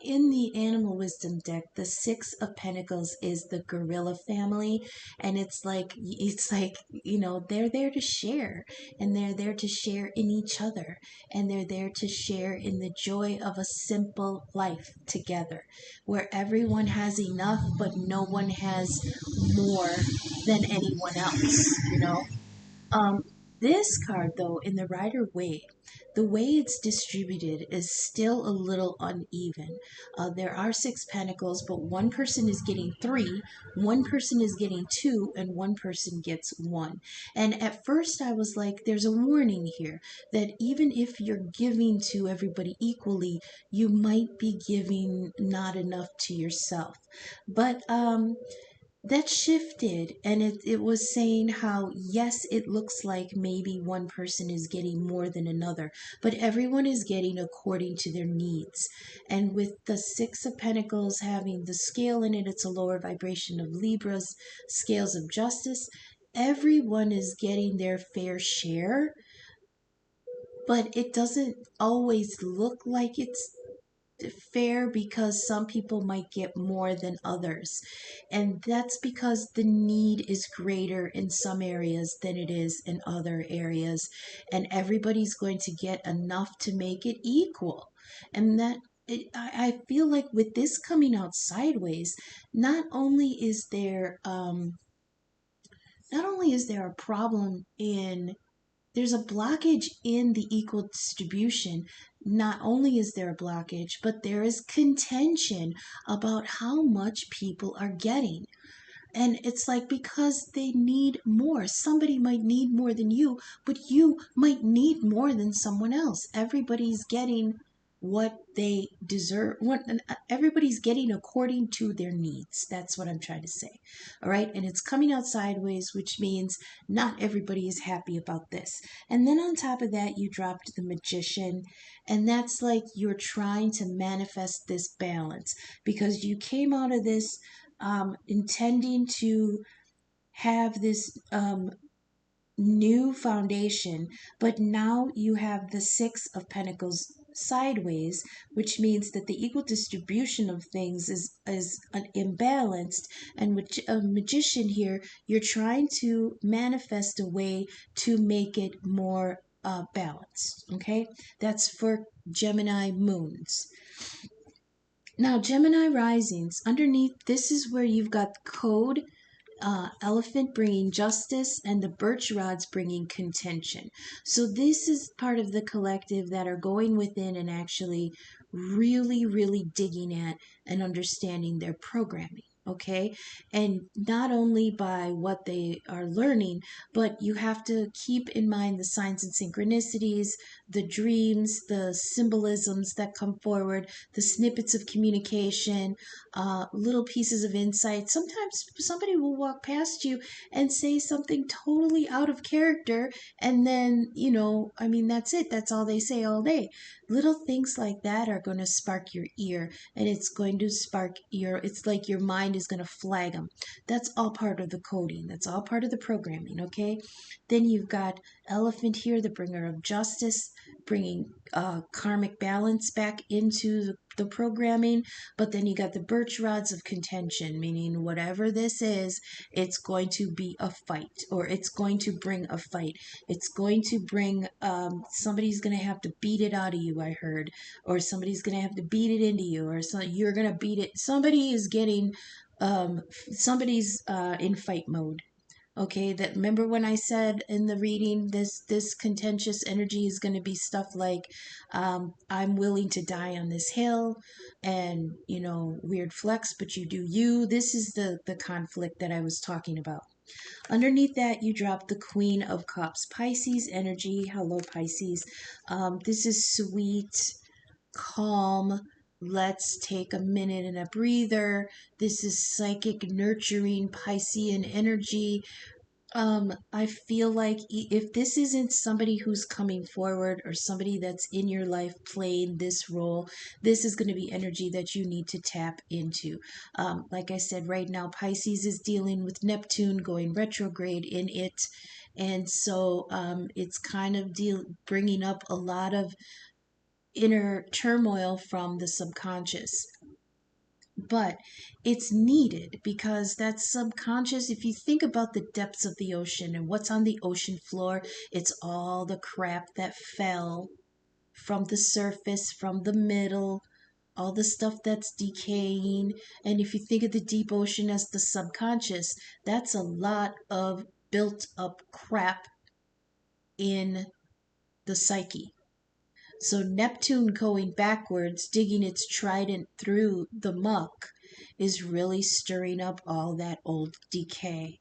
In the Animal Wisdom deck, the Six of Pentacles is the gorilla family, and it's like they're there to share, and they're there to share in each other, and they're there to share in the joy of a simple life together, where everyone has enough but no one has more than anyone else. um, this card, though, in the Rider-Waite, the way it's distributed is still a little uneven. There are six pentacles, but one person is getting three, one person is getting two, and one person gets one. And at first, I was like, there's a warning here that even if you're giving to everybody equally, you might be giving not enough to yourself. But that shifted, and it was saying how, yes, it looks like maybe one person is getting more than another, but everyone is getting according to their needs. And with the Six of Pentacles having the scale in it, it's a lower vibration of Libra's scales of justice. Everyone is getting their fair share, but it doesn't always look like it's fair because some people might get more than others. And that's because the need is greater in some areas than it is in other areas. And everybody's going to get enough to make it equal. And I feel like with this coming out sideways, not only is there a problem in there's a blockage in the equal distribution. Not only is there a blockage, but there is contention about how much people are getting. And it's like, because they need more. Somebody might need more than you, but you might need more than someone else. Everybody's getting what they deserve. Everybody's getting according to their needs. That's what I'm trying to say. All right. And it's coming out sideways, which means not everybody is happy about this. And then on top of that, you dropped the Magician. And that's like you're trying to manifest this balance, because you came out of this intending to have this new foundation, but now you have the Six of Pentacles sideways, which means that the equal distribution of things is imbalanced. And with a Magician here, you're trying to manifest a way to make it more balanced. Okay, that's for Gemini moons. Now, Gemini risings, underneath, this is where you've got code, elephant bringing justice, and the birch rods bringing contention. So this is part of the collective that are going within and actually really, really digging at and understanding their programming. okay? And not only by what they are learning, but you have to keep in mind the signs and synchronicities, the dreams, the symbolisms that come forward, the snippets of communication, little pieces of insight. Sometimes somebody will walk past you and say something totally out of character, and then, I mean, that's it. That's all they say all day. Little things like that are going to spark your ear, and it's going to spark it's like your mind is going to flag them. That's all part of the coding. That's all part of the programming, okay? Then you've got Elephant here, the bringer of justice, bringing karmic balance back into the programming. But then you got the birch rods of contention, meaning whatever this is, it's going to be a fight, or it's going to bring a fight. It's going to bring, somebody's going to have to beat it out of you, I heard, or somebody's going to have to beat it into you, or you're going to beat it. Somebody is getting, somebody's in fight mode. Okay, that, remember when I said in the reading, this contentious energy is going to be stuff like, I'm willing to die on this hill, and weird flex, but you do you. This is the conflict that I was talking about. Underneath that, you drop the Queen of Cups, Pisces energy. Hello, Pisces. This is sweet, calm. Let's take a minute and a breather. This is psychic, nurturing, Piscean energy. I feel like if this isn't somebody who's coming forward, or somebody that's in your life playing this role, this is going to be energy that you need to tap into. Like I said, right now, Pisces is dealing with Neptune going retrograde in it. And so it's kind of bringing up a lot of inner turmoil from the subconscious, but it's needed because that subconscious, if you think about the depths of the ocean and what's on the ocean floor, it's all the crap that fell from the surface, from the middle, all the stuff that's decaying. And if you think of the deep ocean as the subconscious, that's a lot of built up crap in the psyche. So Neptune going backwards, digging its trident through the muck, is really stirring up all that old decay.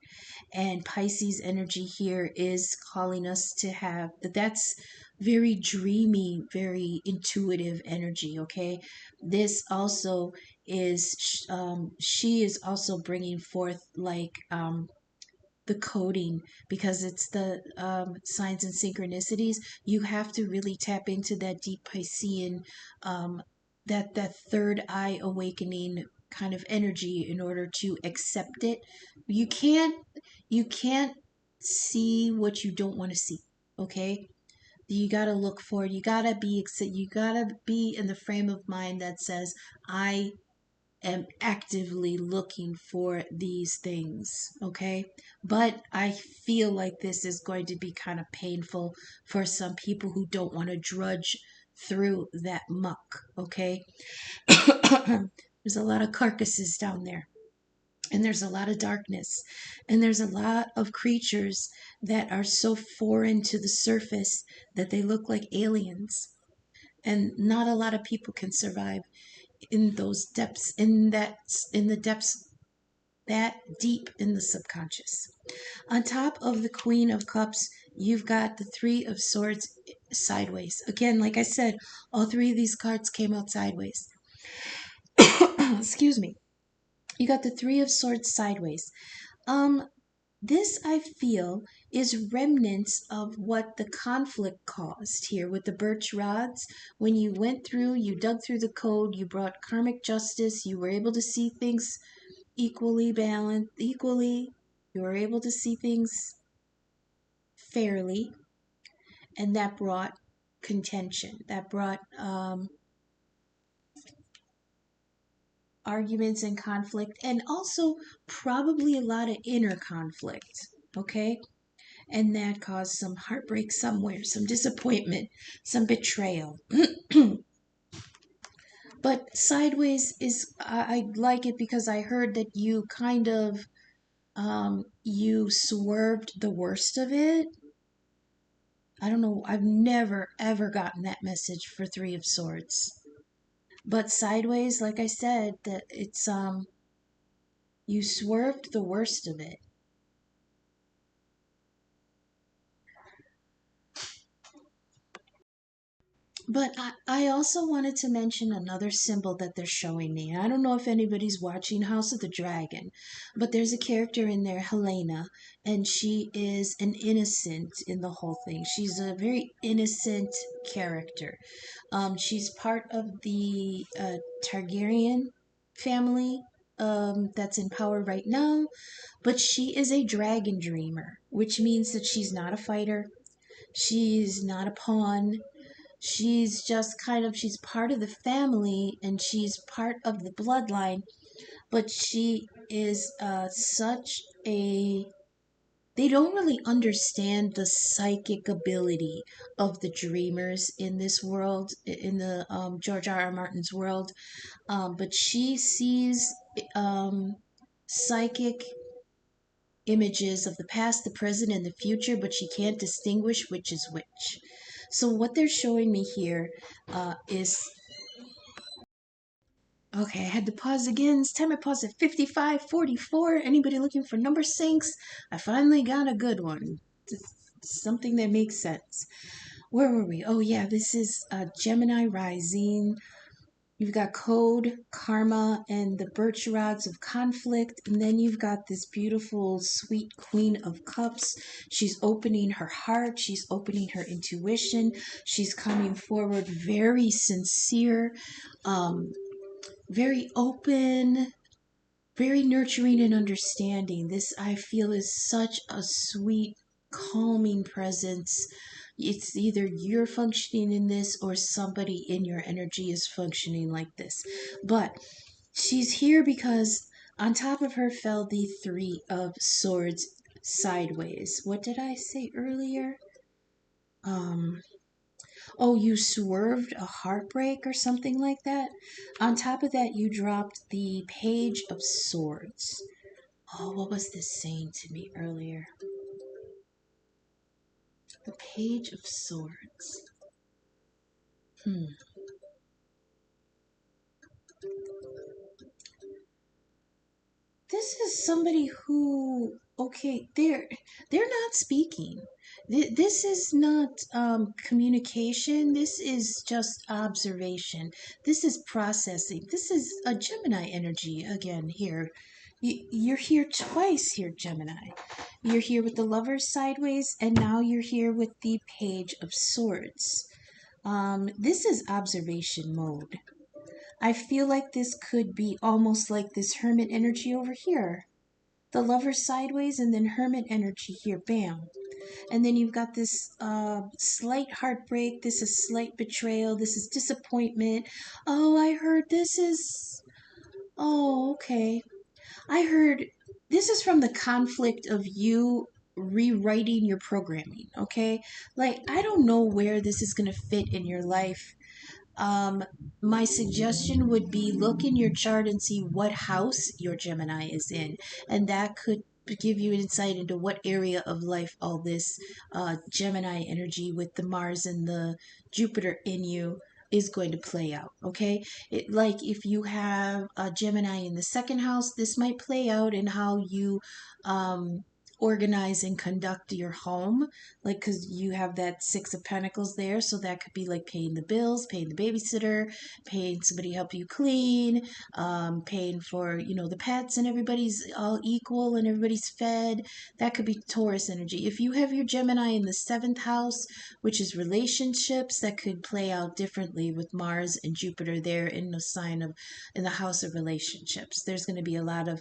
And Pisces energy here is calling us to have that's very dreamy, very intuitive energy, okay? This also is, she is also bringing forth like, the coding, because it's the signs and synchronicities. You have to really tap into that deep Piscean, that third eye awakening kind of energy in order to accept it. You can't see what you don't want to see, okay? You got to look for it. You got to be in the frame of mind that says, I am actively looking for these things, okay? But I feel like this is going to be kind of painful for some people who don't want to drudge through that muck, okay? There's a lot of carcasses down there, and there's a lot of darkness, and there's a lot of creatures that are so foreign to the surface that they look like aliens, and not a lot of people can survive in those depths, in the depths that deep in the subconscious. On top of the Queen of Cups, you've got the Three of Swords sideways. Again, like I said, all three of these cards came out sideways. Excuse me. You got the Three of Swords sideways. This, I feel, is remnants of what the conflict caused here with the birch rods. When you went through, you dug through the code, you brought karmic justice, you were able to see things equally balanced, equally. You were able to see things fairly, and that brought contention. That brought arguments and conflict, and also probably a lot of inner conflict, okay? And that caused some heartbreak somewhere, some disappointment, some betrayal. But sideways is, I like it because I heard that you kind of, you swerved the worst of it. I don't know, I've never ever gotten that message for Three of Swords. But sideways, like I said, that it's You swerved the worst of it. But I also wanted to mention another symbol that they're showing me. I don't know if anybody's watching House of the Dragon, but there's a character in there, Helena, and she is an innocent in the whole thing. She's a very innocent character. She's part of the Targaryen family that's in power right now, but she is a dragon dreamer, which means that she's not a fighter. She's not a pawn. She's just kind of, she's part of the family and she's part of the bloodline, but she is such a, they don't really understand the psychic ability of the dreamers in this world, in the George R. R. Martin's world. But she sees psychic images of the past, the present, and the future, but she can't distinguish which is which. So what they're showing me here is, okay, I had to pause again. This time I paused at 55:44. Anybody looking for number syncs? I finally got a good one. Something that makes sense. Where were we? Oh yeah, this is Gemini rising. You've got code, karma, and the birch rods of conflict. And then you've got this beautiful, sweet Queen of Cups. She's opening her heart. She's opening her intuition. She's coming forward very sincere, um, very open, very nurturing and understanding. This, I feel, is such a sweet, calming presence. It's either you're functioning in this or somebody in your energy is functioning like this. But she's here because on top of her fell the Three of Swords sideways. What did I say earlier? Um, oh, you swerved a heartbreak or something like that. On top of that, you dropped the Page of Swords. Oh, what was this saying to me earlier? The Page of Swords. Hmm. This is somebody who, okay, they're not speaking. This is not communication. This is just observation. This is processing. This is a Gemini energy again here. You're here twice here, Gemini. You're here with the Lovers sideways, and now you're here with the Page of Swords. This is observation mode. I feel like this could be almost like this hermit energy over here. The lover sideways and then hermit energy here. Bam. And then you've got this slight heartbreak. This is slight betrayal. This is disappointment. Oh, I heard this is. Oh, okay. I heard this is from the conflict of you rewriting your programming. Okay. Like, I don't know where this is going to fit in your life. um, my suggestion would be look in your chart and see what house your Gemini is in, and that could give you insight into what area of life all this Gemini energy with the Mars and the Jupiter in you is going to play out. Okay, like if you have a Gemini in the second house, this might play out in how you um, organize and conduct your home, like because you have that Six of Pentacles there, so that could be like paying the bills, paying the babysitter, paying somebody to help you clean, paying for, you know, the pets, and everybody's all equal and everybody's fed. That could be Taurus energy. If you have your Gemini in the seventh house, which is relationships, that could play out differently with Mars and Jupiter there in the sign of, in the house of relationships. There's going to be a lot of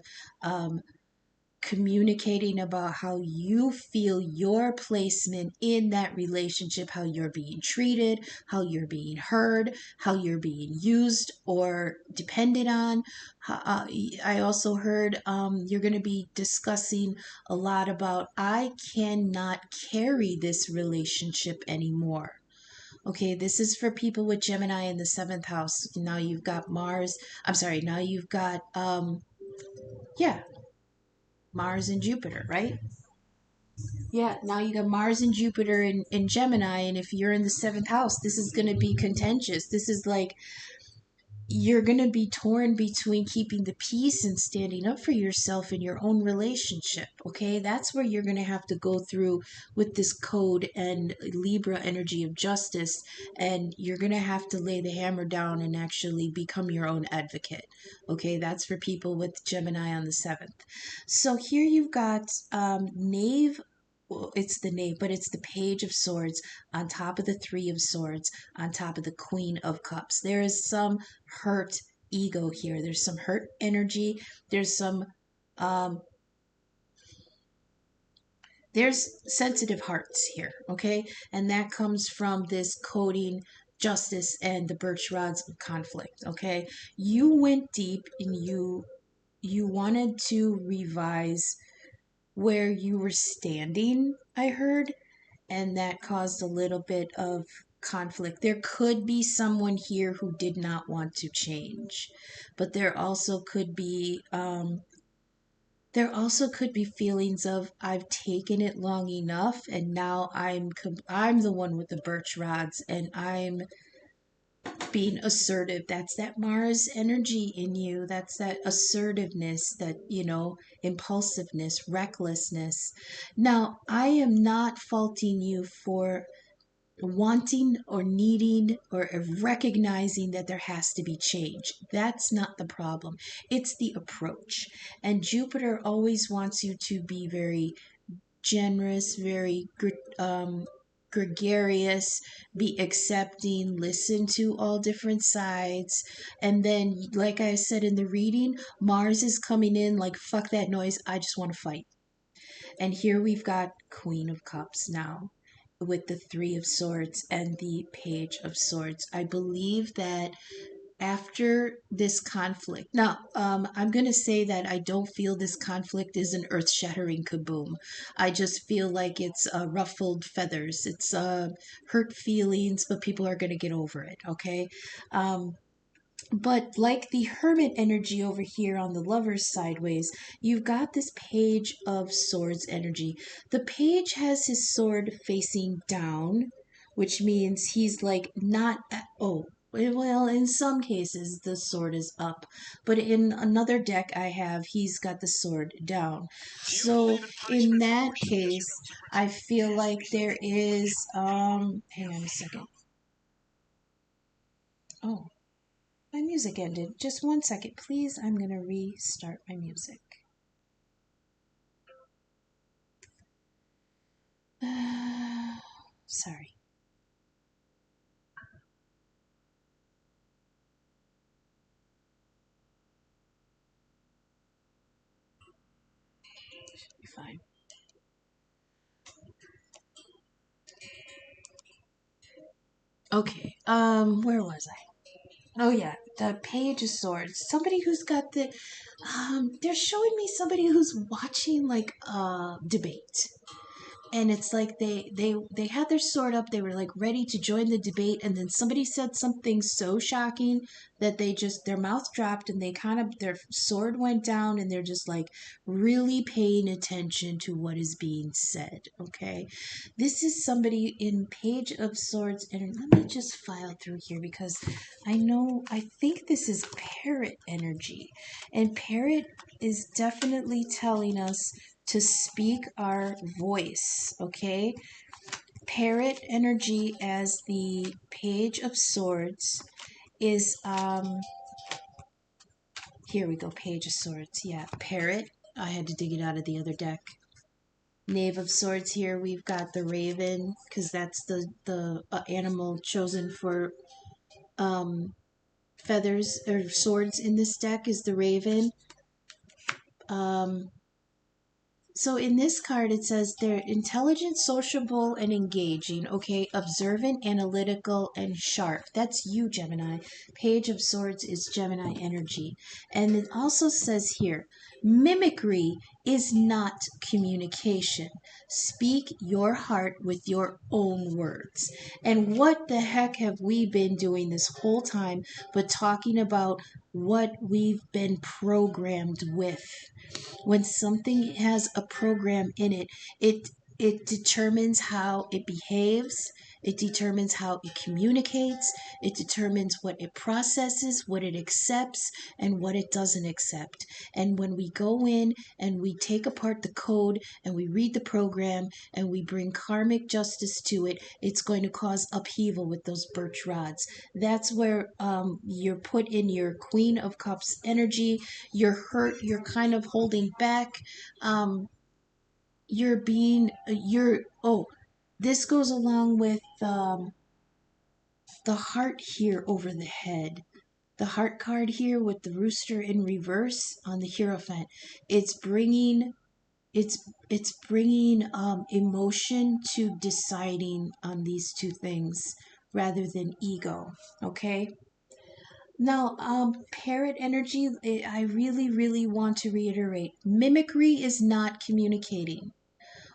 communicating about how you feel your placement in that relationship, how you're being treated, how you're being heard, how you're being used or depended on. I also heard you're going to be discussing a lot about, I cannot carry this relationship anymore. Okay, this is for people with Gemini in the seventh house. Now you've got Mars. I'm sorry, now you've got, yeah, Mars and Jupiter, right? Yeah, now you got Mars and Jupiter in Gemini, and if you're in the seventh house, this is going to be contentious. This is like you're going to be torn between keeping the peace and standing up for yourself in your own relationship. Okay, that's where you're going to have to go through with this code and Libra energy of justice, and you're going to have to lay the hammer down and actually become your own advocate. Okay, that's for people with Gemini on the 7th. So here you've got knave. Well, it's the knave, but it's the page of swords on top of the 3 of swords, on top of the Queen of Cups. There is some hurt ego here. There's some hurt energy. There's some um there's sensitive hearts here, okay? And that comes from this coding justice and the birch rods of conflict, okay? You went deep and you wanted to revise where you were standing, I heard, and that caused a little bit of conflict. There could be someone here who did not want to change, but there also could be feelings of I've taken it long enough, and now I'm the one with the birch rods, and I'm being assertive. That's that Mars energy in you. That's that assertiveness, that, impulsiveness, recklessness. Now, I am not faulting you for wanting or needing or recognizing that there has to be change. That's not the problem. It's the approach. And Jupiter always wants you to be very generous, very gregarious, be accepting, listen to all different sides. And then, like I said in the reading, Mars is coming in like, fuck that noise, I just want to fight. And here we've got Queen of Cups now with the 3 of Swords and the Page of Swords. I believe that after this conflict, now I'm going to say that I don't feel this conflict is an earth-shattering kaboom. I just feel like it's ruffled feathers. It's hurt feelings, but people are going to get over it, okay? But like the hermit energy over here on the lover's sideways, you've got this page of swords energy. The page has his sword facing down, which means he's like not oh, well, in some cases the sword is up, but in another deck I have, he's got the sword down. So in that case, I feel like there is hang on a second. Oh, my music ended. Just one second, please. I'm going to restart my music. Sorry. Should be fine. Okay. Where was I? Oh yeah, the Page of Swords. Somebody who's got the they're showing me somebody who's watching like a debate. And it's like they had their sword up, they were like ready to join the debate, and then somebody said something so shocking that they just, their mouth dropped, and they kind of, their sword went down, and they're just like really paying attention to what is being said. Okay, this is somebody in Page of Swords, and let me just file through here because I think this is parrot energy, and parrot is definitely telling us to speak our voice, okay? Parrot energy as the Page of Swords is, here we go, Page of Swords, yeah, Parrot. I had to dig it out of the other deck. Knave of Swords here, we've got the Raven, because that's the animal chosen for feathers, or swords in this deck is the Raven. So in this card, it says they're intelligent, sociable, and engaging. Okay, observant, analytical, and sharp. That's you, Gemini. Page of Swords is Gemini energy. And it also says here, mimicry is not communication. Speak your heart with your own words. And what the heck have we been doing this whole time but talking about what we've been programmed with? When something has a program in it, it determines how it behaves, It determines how it communicates. It determines what it processes, what it accepts, and what it doesn't accept. And when we go in and we take apart the code and we read the program and we bring karmic justice to it, it's going to cause upheaval with those birch rods. That's where you're put in your Queen of Cups energy. You're hurt. You're kind of holding back. You're being, oh, this goes along with the heart here over the head. The heart card here with the rooster in reverse on the Hierophant. It's bringing it's bringing emotion to deciding on these two things rather than ego. Okay. Now, parrot energy, I really, really want to reiterate mimicry is not communicating.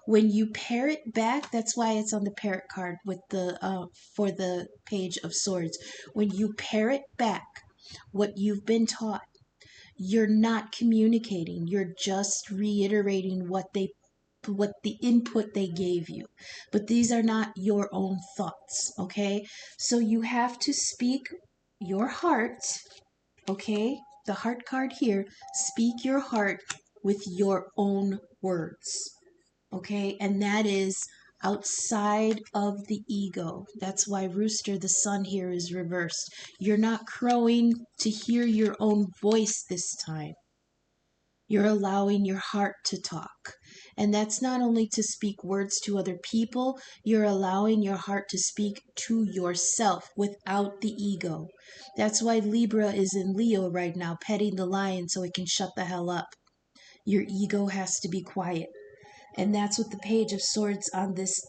When you parrot back, that's why it's on the parrot card with the for the Page of Swords. When you parrot back what you've been taught, you're not communicating. You're just reiterating what the input they gave you. But these are not your own thoughts, okay? So you have to speak your heart, okay? The heart card here, speak your heart with your own words. Okay, and that is outside of the ego. That's why rooster, the sun here, is reversed. You're not crowing to hear your own voice this time. You're allowing your heart to talk. And that's not only to speak words to other people, you're allowing your heart to speak to yourself without the ego. That's why Libra is in Leo right now, petting the lion so it can shut the hell up. Your ego has to be quiet. And that's what the Page of Swords on this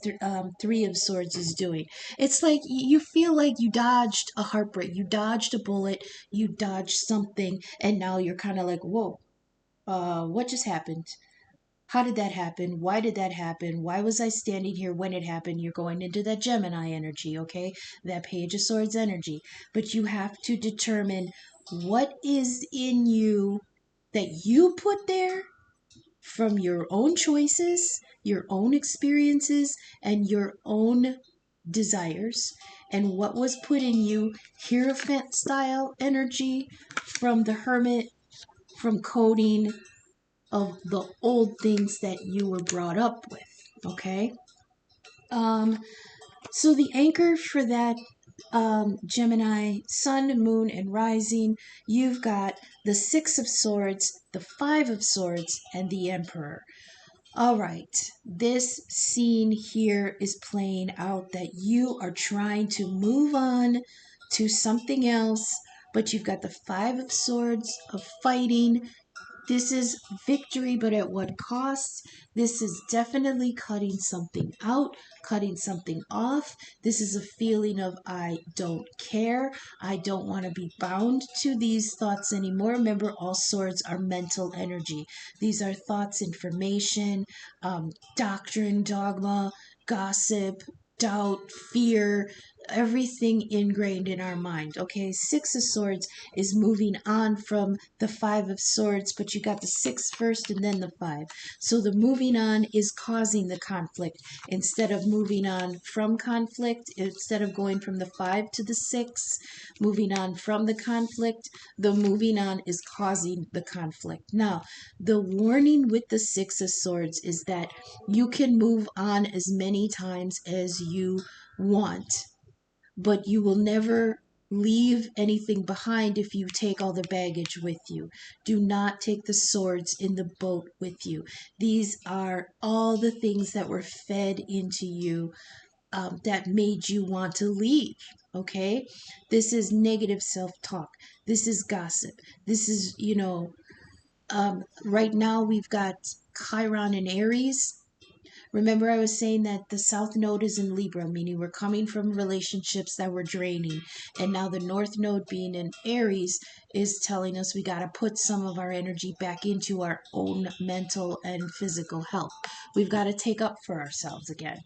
Three of Swords is doing. It's like you feel like you dodged a heartbreak, you dodged a bullet, you dodged something, and now you're kind of like, whoa, what just happened? How did that happen? Why did that happen? Why was I standing here when it happened? You're going into that Gemini energy, okay? That Page of Swords energy. But you have to determine what is in you that you put there from your own choices, your own experiences, and your own desires, and what was put in you, Hierophant style energy from the Hermit, from coding of the old things that you were brought up with. Okay? So the anchor for that Gemini, Sun, Moon, and Rising, you've got the Six of Swords, the Five of Swords, and the Emperor. All right, this scene here is playing out that you are trying to move on to something else, but you've got the Five of Swords of fighting. This is victory, but at what cost? This is definitely cutting something out, cutting something off. This is a feeling of I don't care. I don't want to be bound to these thoughts anymore. Remember, all swords are mental energy. These are thoughts, information, doctrine, dogma, gossip, doubt, fear, everything ingrained in our mind. Okay, Six of Swords is moving on from the Five of Swords, but you got the six first and then the five. So the moving on is causing the conflict. Instead of moving on from conflict, instead of going from the five to the six, moving on from the conflict, the moving on is causing the conflict. Now, the warning with the Six of Swords is that you can move on as many times as you want, but you will never leave anything behind if you take all the baggage with you. Do not take the swords in the boat with you. These are all the things that were fed into you that made you want to leave. Okay? This is negative self talk. This is gossip. This is, right now we've got Chiron and Aries. Remember, I was saying that the South Node is in Libra, meaning we're coming from relationships that were draining. And now the North Node, being in Aries, is telling us we got to put some of our energy back into our own mental and physical health. We've got to take up for ourselves again.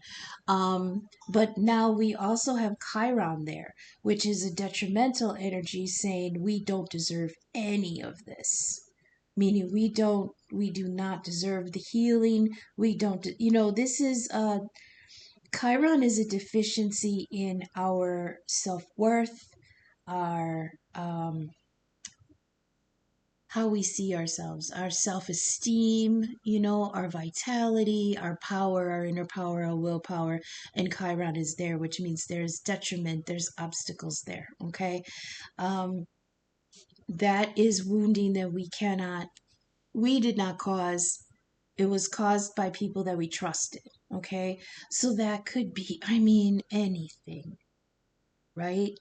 But now we also have Chiron there, which is a detrimental energy saying we don't deserve any of this, meaning we do not deserve the healing. We don't, this is Chiron is a deficiency in our self-worth, our how we see ourselves, our self-esteem, our vitality, our power, our inner power, our willpower, and Chiron is there, which means there's detriment, there's obstacles there, okay? Um, that is wounding that we did not cause. It was caused by people that we trusted, okay? So that could be, anything, right?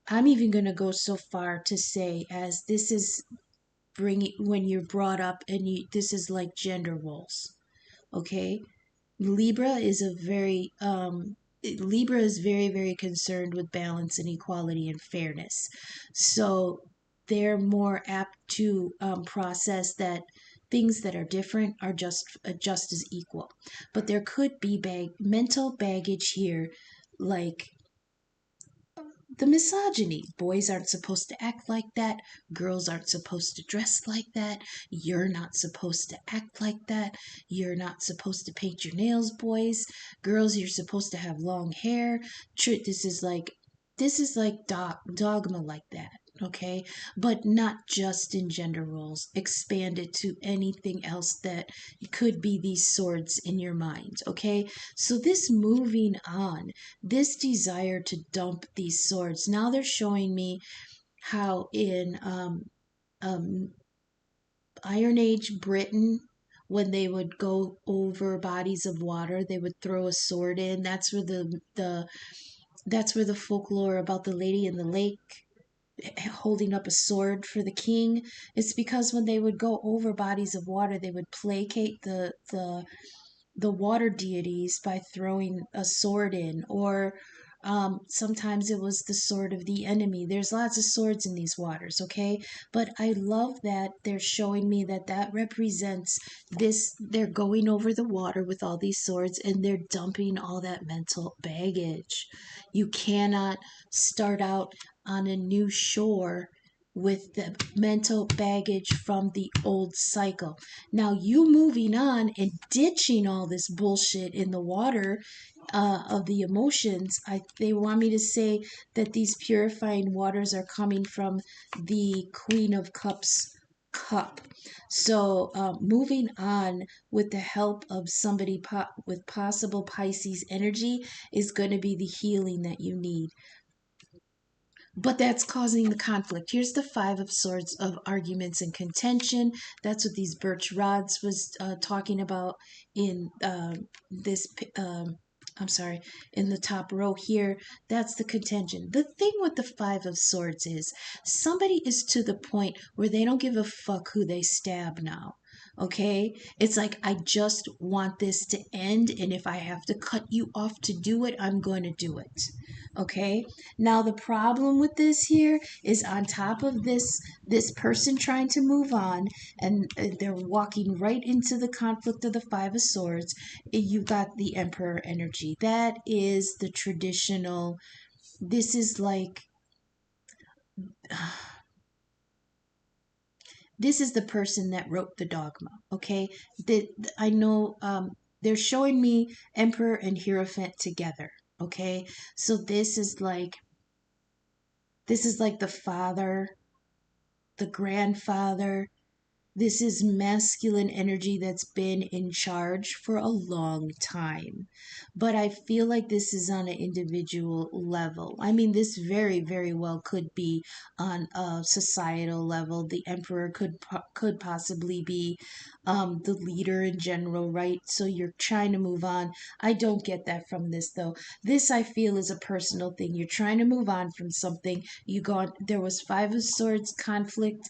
I'm even going to go so far to say as this is bringing when you're brought up and this is like gender roles, okay? Libra is a very Libra is very, very concerned with balance and equality and fairness. So they're more apt to process that things that are different are just as equal. But there could be mental baggage here, like the misogyny. Boys aren't supposed to act like that. Girls aren't supposed to dress like that. You're not supposed to act like that. You're not supposed to paint your nails, boys. Girls, you're supposed to have long hair. This is like dogma like that, okay? But not just in gender roles. Expand it to anything else that could be these swords in your mind, okay? So this moving on, this desire to dump these swords. Now they're showing me how in um, Iron Age Britain, when they would go over bodies of water, they would throw a sword in. That's where the folklore about the lady in the lake holding up a sword for the king. It's because when they would go over bodies of water, they would placate the water deities by throwing a sword in, or sometimes it was the sword of the enemy. There's lots of swords in these waters, okay? But I love that they're showing me that represents this. They're going over the water with all these swords and they're dumping all that mental baggage. You cannot start out on a new shore with the mental baggage from the old cycle. Now, you moving on and ditching all this bullshit in the water of the emotions, they want me to say that these purifying waters are coming from the Queen of Cups cup. So, moving on with the help of somebody with possible Pisces energy is going to be the healing that you need, but that's causing the conflict. Here's the Five of Swords of arguments and contention. That's what these birch rods was talking about in this. I'm sorry, in the top row here. That's the contention. The thing with the Five of Swords is somebody is to the point where they don't give a fuck who they stab now. Okay? It's like, I just want this to end, and if I have to cut you off to do it, I'm going to do it. Okay? Now the problem with this here is on top of this person trying to move on, and they're walking right into the conflict of the Five of Swords. You got the Emperor energy. That is the traditional. This is like this is the person that wrote the dogma. Okay, I know they're showing me Emperor and Hierophant together. Okay, so this is like the father, the grandfather. This is masculine energy that's been in charge for a long time. But I feel like this is on an individual level. This very, very well could be on a societal level. The emperor could possibly be the leader in general, right? So you're trying to move on. I don't get that from this though. This I feel is a personal thing. You're trying to move on from something. There was Five of Swords conflict.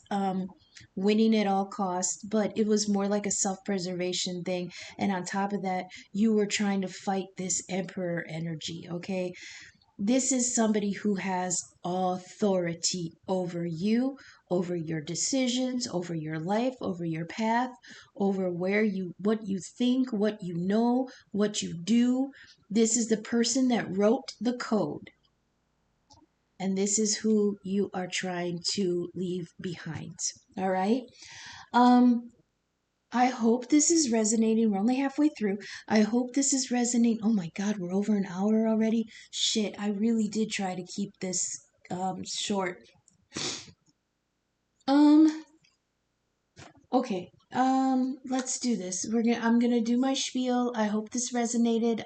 Winning at all costs, but it was more like a self-preservation thing. And on top of that, you were trying to fight this emperor energy, okay? This is somebody who has authority over you, over your decisions, over your life, over your path, over what you think, what you know, what you do. This is the person that wrote the code. And this is who you are trying to leave behind. All right? Um, I hope this is resonating. We're only halfway through. I hope this is resonating. Oh my God, we're over an hour already. Shit, I really did try to keep this short. Um, okay. Let's do this. I'm gonna do my spiel. I hope this resonated.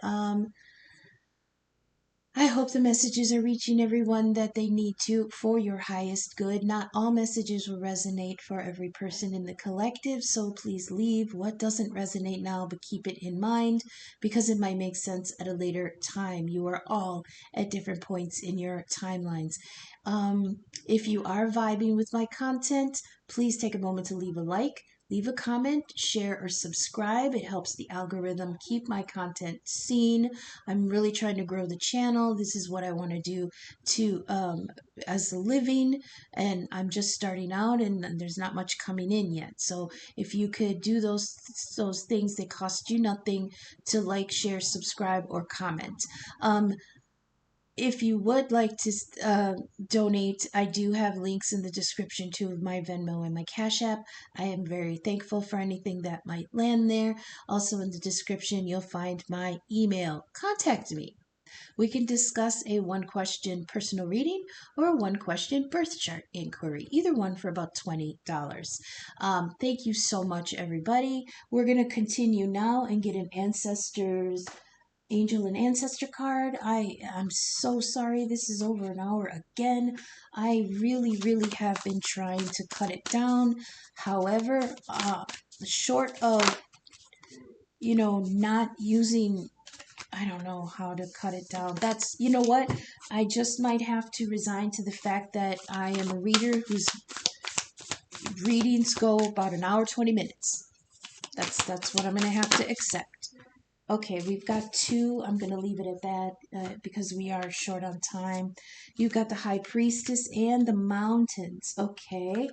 I hope the messages are reaching everyone that they need to for your highest good. Not all messages will resonate for every person in the collective, so please leave what doesn't resonate now, but keep it in mind because it might make sense at a later time. You are all at different points in your timelines. If you are vibing with my content, please take a moment to leave a like. Leave a comment, share, or subscribe. It helps the algorithm keep my content seen. I'm really trying to grow the channel. This is what I want to do to as a living, and I'm just starting out, and there's not much coming in yet. So if you could do those things, they cost you nothing to like, share, subscribe, or comment. If you would like to donate, I do have links in the description too of my Venmo and my Cash App. I am very thankful for anything that might land there. Also in the description, you'll find my email. Contact me. We can discuss a one question personal reading or a one question birth chart inquiry, either one for about $20. Thank you so much, everybody. We're going to continue now and get an ancestors angel and ancestor card. I'm so sorry this is over an hour again. I really have been trying to cut it down. However, short of not using, I don't know how to cut it down. That's, you know what? I just might have to resign to the fact that I am a reader whose readings go about an hour 20 minutes. That's what I'm going to have to accept. Okay, we've got two. I'm going to leave it at that because we are short on time. You've got the High Priestess and the Mountains. Okay.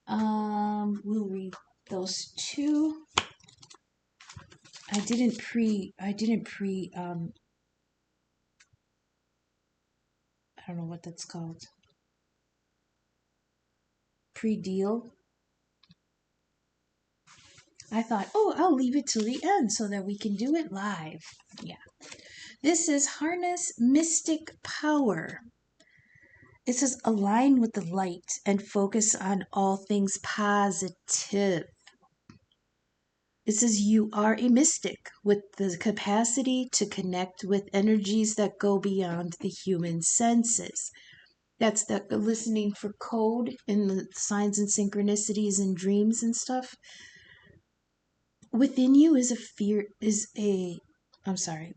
We'll read those two. I didn't I don't know what that's called. Pre-deal. I thought, oh, I'll leave it till the end so that we can do it live. Yeah. This is Harness Mystic Power. It says align with the light and focus on all things positive. It says you are a mystic with the capacity to connect with energies that go beyond the human senses. That's the listening for code and the signs and synchronicities and dreams and stuff. Within you is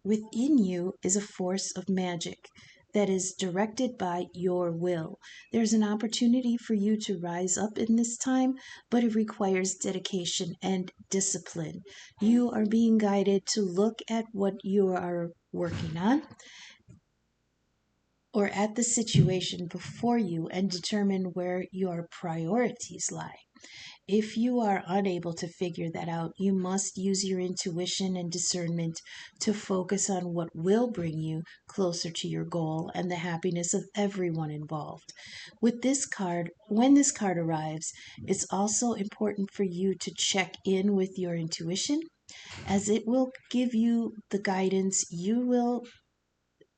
within you is a force of magic that is directed by your will. There's an opportunity for you to rise up in this time, but it requires dedication and discipline. You are being guided to look at what you are working on or at the situation before you and determine where your priorities lie. If you are unable to figure that out, you must use your intuition and discernment to focus on what will bring you closer to your goal and the happiness of everyone involved. With this card, when this card arrives, it's also important for you to check in with your intuition as it will give you the guidance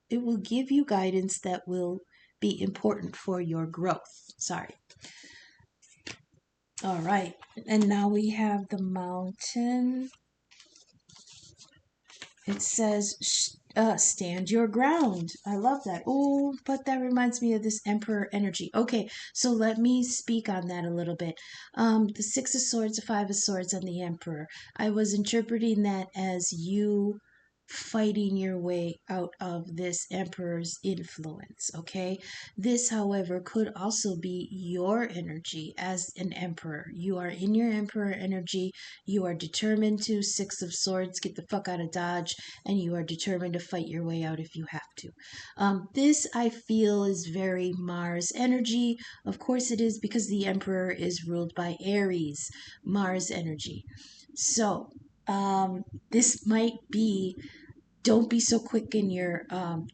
it will give you guidance that will be important for your growth. Sorry. All right, and now we have the mountain. It says, stand your ground. I love that. Oh, but that reminds me of this Emperor energy. Okay, so let me speak on that a little bit. The Six of Swords, the Five of Swords, and the Emperor. I was interpreting that as you fighting your way out of this emperor's influence. Okay, this however could also be your energy as an emperor. You are in your emperor energy. You are determined to, Six of Swords, get the fuck out of Dodge, and you are determined to fight your way out if you have to. This I feel is very Mars energy. Of course it is, because the emperor is ruled by Aries, Mars energy. So this might be, don't be so quick in your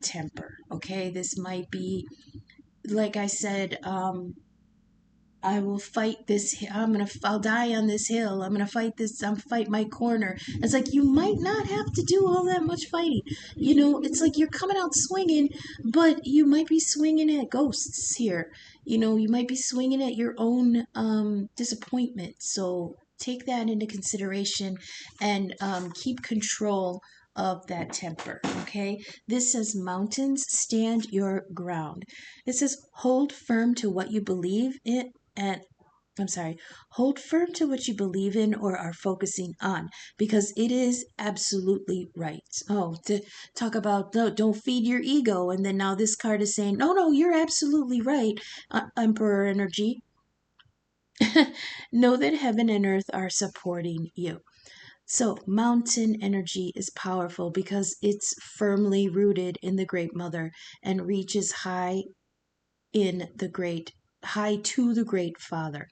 temper. Okay, this might be, like I said, I will fight this. I'll die on this hill. I'm gonna fight this. I'm fight my corner. It's like you might not have to do all that much fighting. You know, it's like you're coming out swinging, but you might be swinging at ghosts here. You know, you might be swinging at your own disappointment. So take that into consideration and keep control of that temper. Okay, this says mountains, stand your ground. It says hold firm to what you believe in and I'm sorry, hold firm to what you believe in or are focusing on because it is absolutely right. Oh, to talk about don't feed your ego. And then now this card is saying, no, no, you're absolutely right, Emperor energy. Know that heaven and earth are supporting you. So, mountain energy is powerful because it's firmly rooted in the Great Mother and reaches high to the Great Father.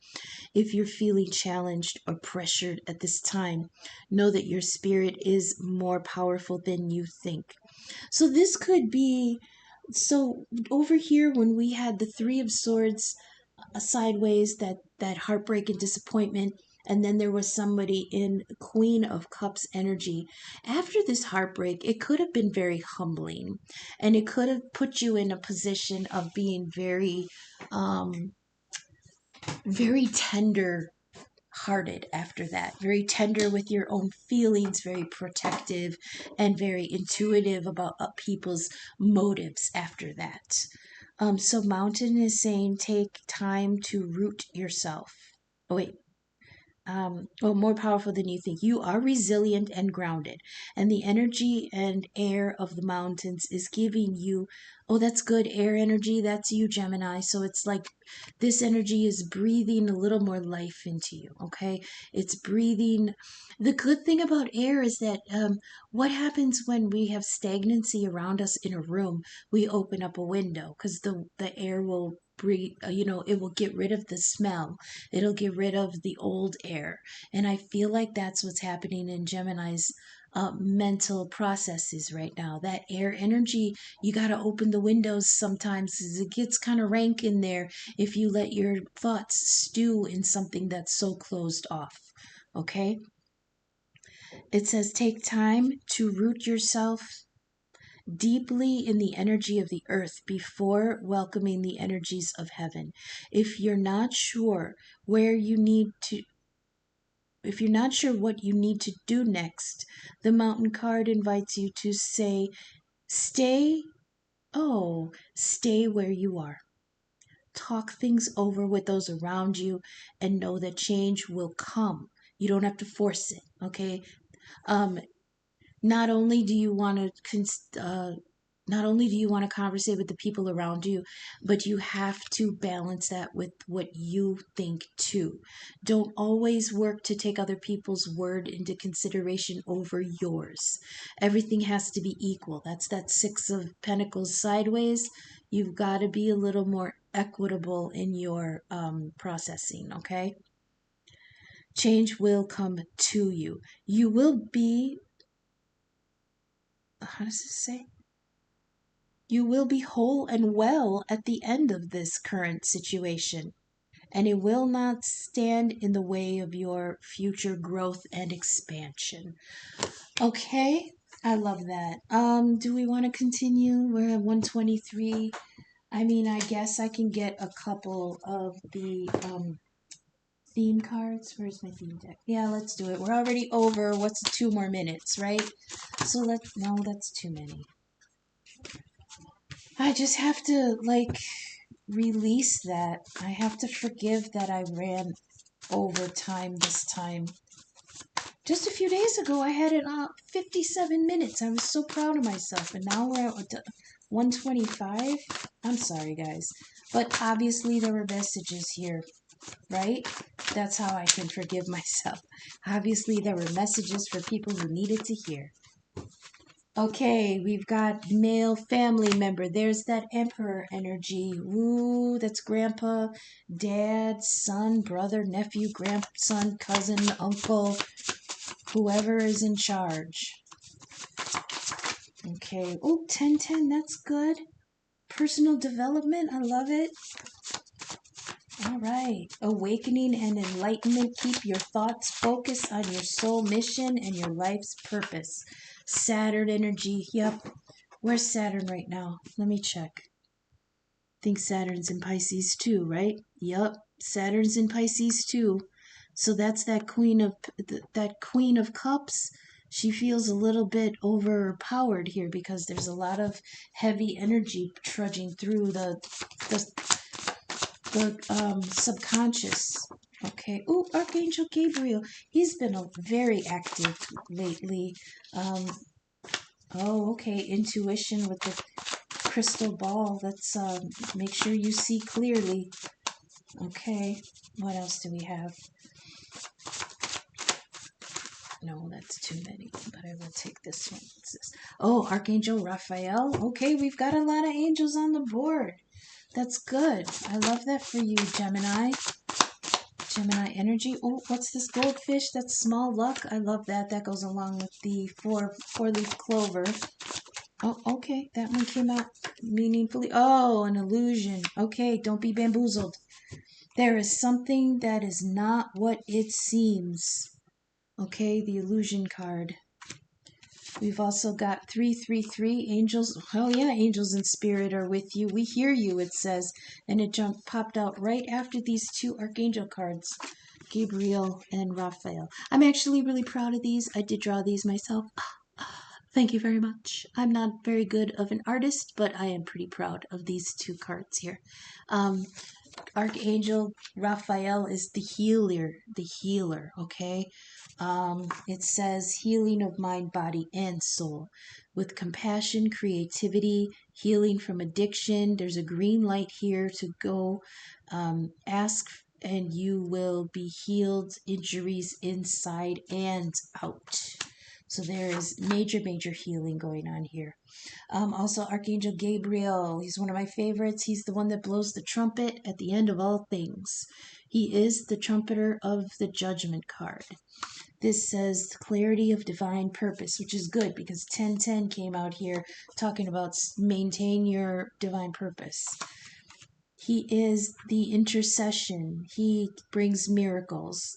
If you're feeling challenged or pressured at this time, know that your spirit is more powerful than you think. So this could be so over here when we had the 3 of Swords sideways, that heartbreak and disappointment, and then there was somebody in Queen of Cups energy. After this heartbreak, it could have been very humbling, and it could have put you in a position of being um very tender hearted after that, very tender with your own feelings, very protective and very intuitive about people's motives after that. So Mountain is saying take time to root yourself. Oh, wait, more powerful than you think. You are resilient and grounded, and the energy and air of the mountains is giving you. Oh, that's good air energy. That's you, Gemini. So it's like this energy is breathing a little more life into you. Okay, it's breathing. The good thing about air is that what happens when we have stagnancy around us in a room? We open up a window because the air will breathe. It will get rid of the smell, it'll get rid of the old air. And I feel like that's what's happening in Gemini's mental processes right now. That air energy, you got to open the windows sometimes 'cause it gets kind of rank in there if you let your thoughts stew in something that's so closed off. Okay? It says take time to root yourself deeply in the energy of the earth before welcoming the energies of heaven. If you're not sure where you need to if you're not sure what you need to do next, the mountain card invites you to say, stay, stay where you are. Talk things over with those around you and know that change will come. You don't have to force it, okay? Um, not only do you want not only do you want to conversate with the people around you, but you have to balance that with what you think too. Don't always work to take other people's word into consideration over yours. Everything has to be equal. That's that 6 of Pentacles sideways. You've got to be a little more equitable in your processing, okay? Change will come to you. You will be, how does this say? You will be whole and well at the end of this current situation, and it will not stand in the way of your future growth and expansion. Okay, I love that. Do we want to continue? We're at 123. I mean, I guess I can get a couple of the theme cards. Where's my theme deck? Yeah, let's do it. We're already over. What's 2 more minutes, right? So no, that's too many. I just have to, release that. I have to forgive that I ran over time this time. Just a few days ago, I had it 57 minutes. I was so proud of myself. And now we're at 125. I'm sorry, guys. But obviously, there were messages here, right? That's how I can forgive myself. Obviously, there were messages for people who needed to hear. Okay, we've got male family member. There's that emperor energy. Ooh, that's grandpa, dad, son, brother, nephew, grandson, cousin, uncle, whoever is in charge. Okay, oh, 1010, that's good. Personal development, I love it. All right. Awakening and enlightenment. Keep your thoughts focused on your soul mission and your life's purpose. Saturn energy. Yep. Where's Saturn right now? Let me check. I think Saturn's in Pisces too, right? Yep. Saturn's in Pisces too. So that's that Queen of Cups. She feels a little bit overpowered here because there's a lot of heavy energy trudging through the subconscious. Okay. Oh, Archangel Gabriel. He's been very active lately. Oh, okay. Intuition with the crystal ball. Let's make sure you see clearly. Okay. What else do we have? No, that's too many, but I will take this one. What's this? Oh, Archangel Raphael. Okay, we've got a lot of angels on the board. That's good. I love that for you, Gemini. Gemini energy. Oh, what's this goldfish? That's small luck. I love that. That goes along with the four-leaf clover. Oh, okay. That one came out meaningfully. Oh, an illusion. Okay, don't be bamboozled. There is something that is not what it seems. Okay, the illusion card. We've also got 333 angels. Oh yeah, angels in spirit are with you. We hear you, it says. And it popped out right after these two archangel cards, Gabriel and Raphael. I'm actually really proud of these. I did draw these myself. Thank you very much. I'm not very good of an artist, but I am pretty proud of these two cards here. Archangel Raphael is the healer, okay? It says healing of mind, body, and soul with compassion, creativity, healing from addiction. There's a green light here to go. Ask and you will be healed, injuries inside and out. So there is major healing going on here. Also, Archangel Gabriel, he's one of my favorites. He's the one that blows the trumpet at the end of all things. He is the trumpeter of the judgment card. This says clarity of divine purpose, which is good because 1010 came out here talking about maintain your divine purpose. He is the intercession. He brings miracles.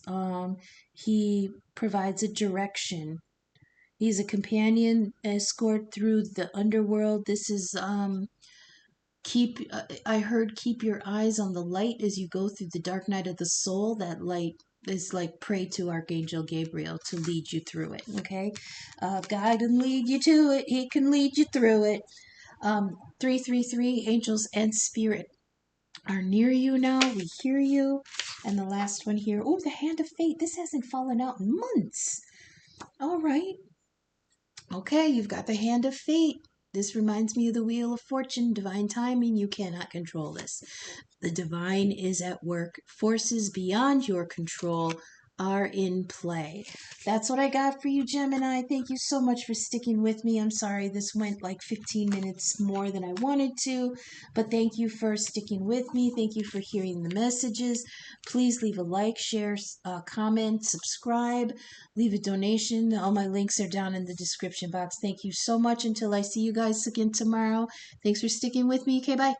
He provides a direction. He's a companion escort through the underworld. This is I heard keep your eyes on the light as you go through the dark night of the soul. That light is like pray to Archangel Gabriel to lead you through it. Okay, God can lead you to it. He can lead you through it. 333 angels and spirit are near you now. We hear you. And the last one here. Oh, the hand of fate. This hasn't fallen out in months. All right. Okay, you've got the hand of fate. This reminds me of the wheel of fortune, divine timing. You cannot control this. The divine is at work. Forces beyond your control are in play. That's what I got for you, Gemini. Thank you so much for sticking with me. I'm sorry this went like 15 minutes more than I wanted to, but thank you for sticking with me. Thank you for hearing the messages. Please leave a like, share, comment, subscribe, leave a donation. All my links are down in the description box. Thank you so much. Until I see you guys again tomorrow. Thanks for sticking with me. Okay, bye.